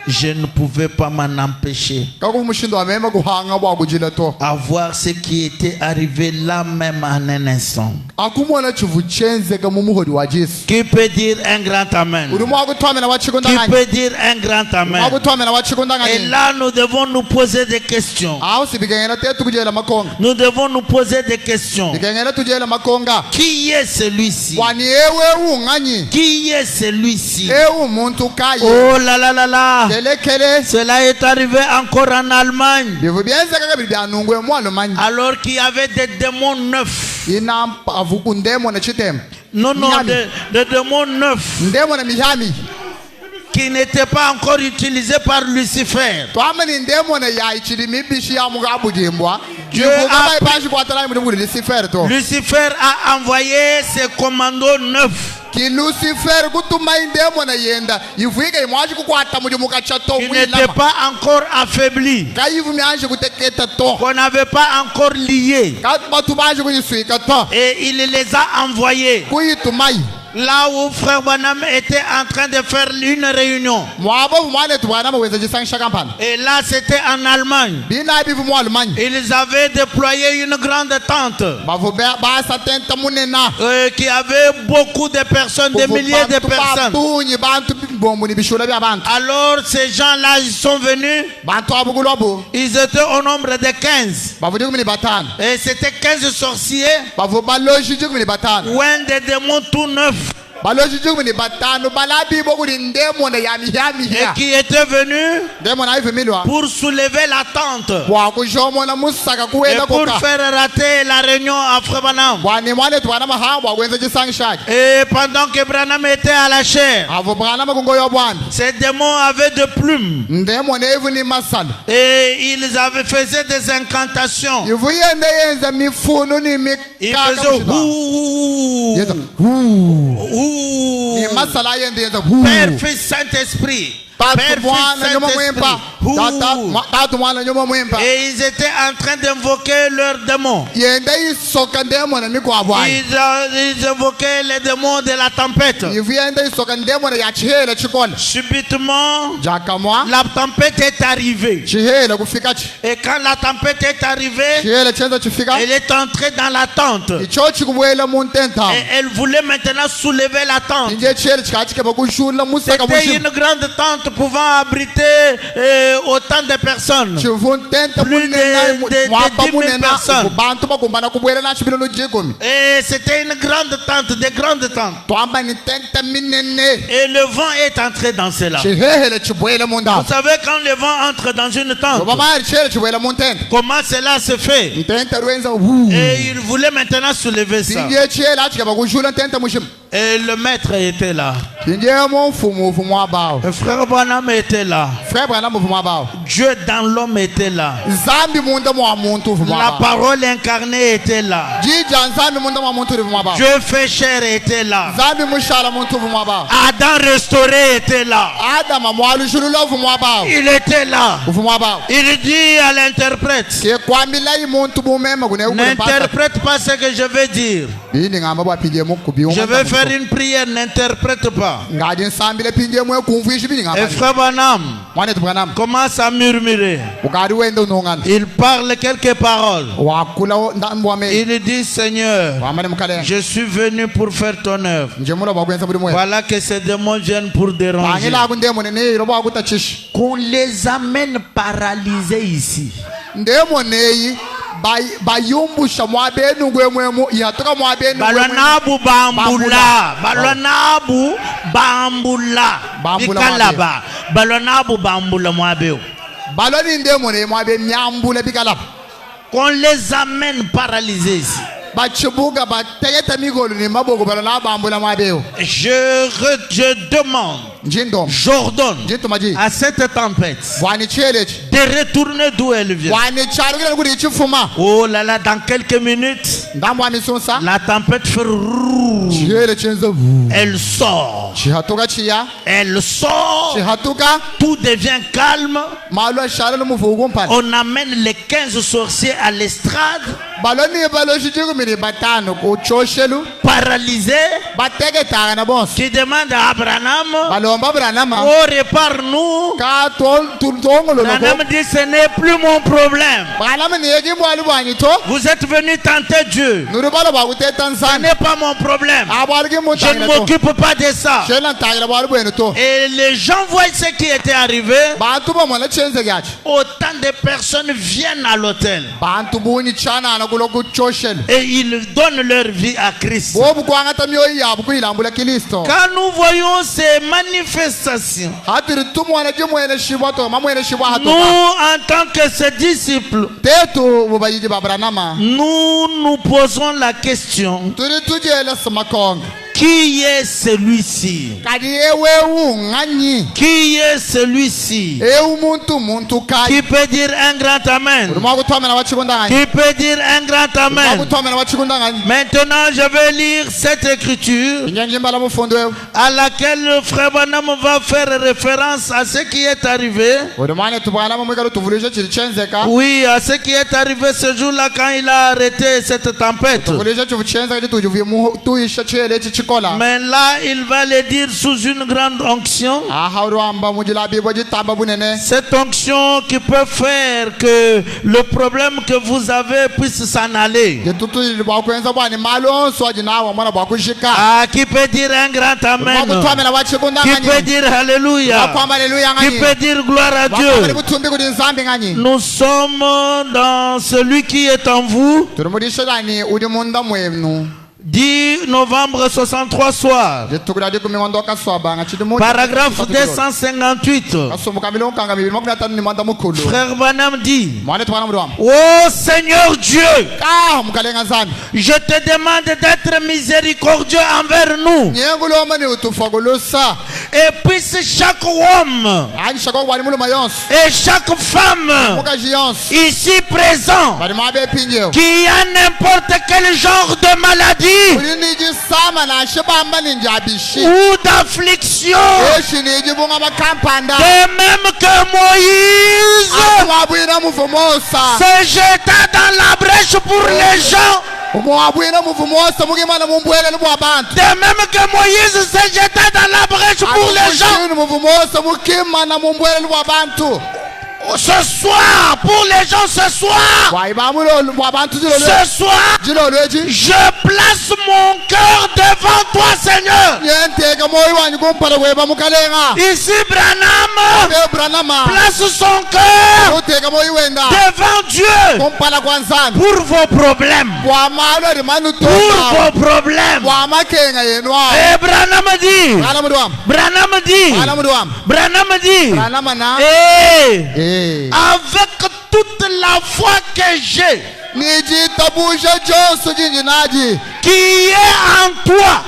je ne pouvais pas m'en empêcher. À voir ce qui était arrivé là même en un instant. Qui peut dire un grand amen? Qui peut dire un grand amen? Et là, nous devons nous poser des questions. Nous devons nous poser des questions. Qui est celui-ci? Qui est celui-ci? Oh là là là là. Cela est arrivé encore en Allemagne. Alors qu'il y avait des démons neufs. Non, non, des démons neufs qui n'étaient pas encore utilisés par Lucifer. Lucifer a envoyé ses commandos neufs. Qui n'était pas encore affaibli, qu'on n'avait pas encore lié, et il les a envoyés là où Frère Branham était en train de faire une réunion. Et là, c'était en Allemagne. Ils avaient déployé une grande tente qui avait beaucoup de personnes, des milliers de personnes. Alors, ces gens-là, ils sont venus. Ils étaient au nombre de 15. Et c'était 15 sorciers. Ou un des démons tout neufs. Et qui était venu pour soulever la tente et pour faire rater la réunion à Frère Branham. Et pendant que Branham était à la chair, ces démons avaient des plumes et ils faisaient des incantations. Ils faisaient ouh. Père, Fils, Saint-Esprit. Et ils étaient en train d'invoquer leurs démons. Ils invoquaient les démons de la tempête. Subitement, la tempête est arrivée. Et quand la tempête est arrivée, elle est entrée dans la tente. Et elle voulait maintenant soulever la tente. C'était une grande tente pouvant abriter autant de personnes. Plus de 10 000 personnes. Et c'était une grande tente, des grandes tentes. Et le vent est entré dans cela. Vous savez, quand le vent entre dans une tente, comment cela se fait? Et il voulait maintenant soulever ça. Et le maître était là. Le frère Branham était là. Dieu dans l'homme était là. La parole incarnée était là. Dieu fait chair était là. Adam restauré était là. Il était là. Il dit à l'interprète: n'interprète pas ce que je vais dire. Je vais faire une prière, n'interprète pas. Et Frère Branham commence à murmurer. Il parle quelques paroles. Il dit: Seigneur, je suis venu pour faire ton œuvre. Voilà que ces démons viennent pour déranger. Qu'on les amène paralysés ici. Balonabu bambula bikalaba. Balonabu bambula mwabeo. Qu'on les amène paralysés ici. Je demande, j'ordonne à cette tempête de retourner d'où elle vient. Oh là là, dans quelques minutes, la tempête fait rouge. Elle sort. Elle sort. Tout devient calme. On amène les 15 sorciers à l'estrade. Paralysés. bateketaka na bonse qui demandent à Abraham, balomba Abraham oh, répare-nous. ka tongolo Abraham dit, ce n'est plus mon problème. Abraham ni yeki mwali bwanyi to Vous êtes venu tenter Dieu. nurubalo bakuteta Ce nsana n'est pas mon problème. abwaliki Je ne mutangina to m'occupe pas de ça. shela ntangila bwali bwenu to Et les gens voient ce qui était arrivé. bantu bomona chenze kyachi Autant de personnes viennent à l'autel bantu bunyi chanana kulokuchoshela et ils donnent leur vie à Christ. bobu kwangata myoyo yabo kuyilambula Kristo Quand nous voyons ces manifestations, hatiri tumwana jimwene shibwa to mamwene shibwa nous, hatoka en tant que ses disciples, tetu bubayiji ba Abraham nous nous posons la question, turi tujela samakonga qui est celui-ci? kadi ewe unganyi Qui est celui-ci? muntu kai Qui peut dire un grand amen? uruma kutomera wachikundanganya Qui peut dire un grand uruma amen? kutomera wachikundanganya Maintenant, je vais lire cette écriture inyanjimba la mufundo wewe à laquelle le frère Branham va faire référence à ce qui est arrivé. urumane tubwana mumwika tuvulishe chiri chenzeka Oui, à ce qui est arrivé ce jour-là quand il a arrêté cette tempête. tuvulishe chivuchenza kuti tujuvuye tuisha chele chichikola Mais là, il va le dire sous une grande onction. aha urwamba mujilabi bojitamba bunene Cette onction qui peut faire que le problème que vous avez puisse s'en aller. jetutu bwakwenza bwani malonso ajinawa mwana bwakushika Ah, qui peut dire un grand amen? kutomera Qui wachikundanganya peut dire alléluia? bakwamba haleluya Qui ngani peut dire gloire à bakwamba Dieu? butumbi kuti nzambi ngani Nous sommes dans celui qui est en vous. turi muri shirani uri munda mwenu 10 novembre 63 soir. jetukura ndi kumingondoka swabanga chiti mu Paragraphe 258. kasumbuka milongo kanga 255 ni mwanda mukulu Frère Branham dit, mwana twana muri wamo ô Seigneur Dieu, mukalenga nzambi je te demande d'être miséricordieux envers nous. nyengulo mani utufagulusa Et puisse chaque homme ani shako wali muluma yonse et chaque femme mukaji yonse ici présent bali mabe pinyo qui a n'importe quel genre de maladie uri niji sama na shibamba ninjabishi ou d'affliction, eshi niji bunga makampanda de même que Moïse amwabwina muvumosa se jeta dans la brèche pour les gens, umwabwina muvumosa mugimana mumbwele lubwabantu de même que Moïse se jeta dans la brèche pour les gens. muvumosa mukimana mumbwele lubwabantu Ce soir, pour les gens ce soir, waibamulo lubwabantu ce soir, jilolweji je place mon cœur devant toi, Seigneur. yenteka moyo wanyu kumpala kweba mukalenga Ici, Branham Branham place son cœur uteka moyo wenda devant Dieu kumpala kwa nzambi pour vos problèmes. bwamalo rimanu Pour toka vos problèmes. bwamakenga yenu Et Branham dit, ala mudu wam Branham dit, ala mudu wam Branham dit, Branham na avec toute la foi que j'ai, nijitabusha jonso jinji naji qui est en toi,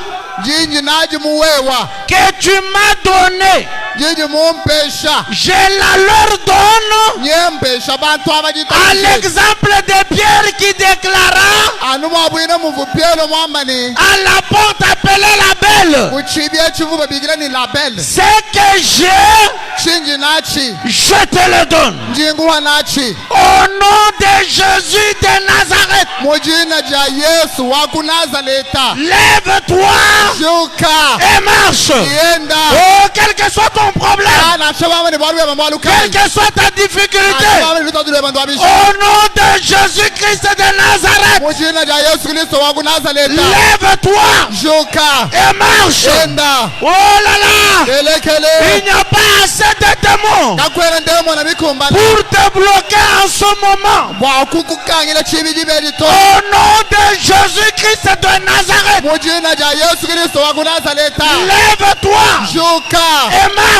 jinji naji muwewa que tu m'as donné, jinji mumpesha je la leur donne nyempesha bantu à abajitabusha l'exemple de Pierre qui déclara anu mwabwina muvupyelo mwamani à la porte appelée la belle, kuchibia chivuba bigila ni label ce que j'ai, chinji nachi je te le donne. njinguwa nachi Au nom de Jésus de Nazareth, mujina ja Yesu wa kunazareta lève-toi shuka et marche. yenda Oh, quel que soit ton problème, ana shaba mani bwalu ya mbalu quelle kai que soit ta difficulté, ana mani lutadu ya bandu abishi au nom de Jésus-Christ de Nazareth, mujina ja Yesu Kristo wa kunazareta lève-toi shuka et marche. yenda Oh là là, kelekele il n'y a pas assez de démons kakwera ndemo na mikumba pour te bloquer en ce moment. bwa kukukangila chibi jibedito Au nom de Jésus-Christ de Nazareth, mujina ja Yesu Kristo wa kunazareta lève-toi shuka et marche.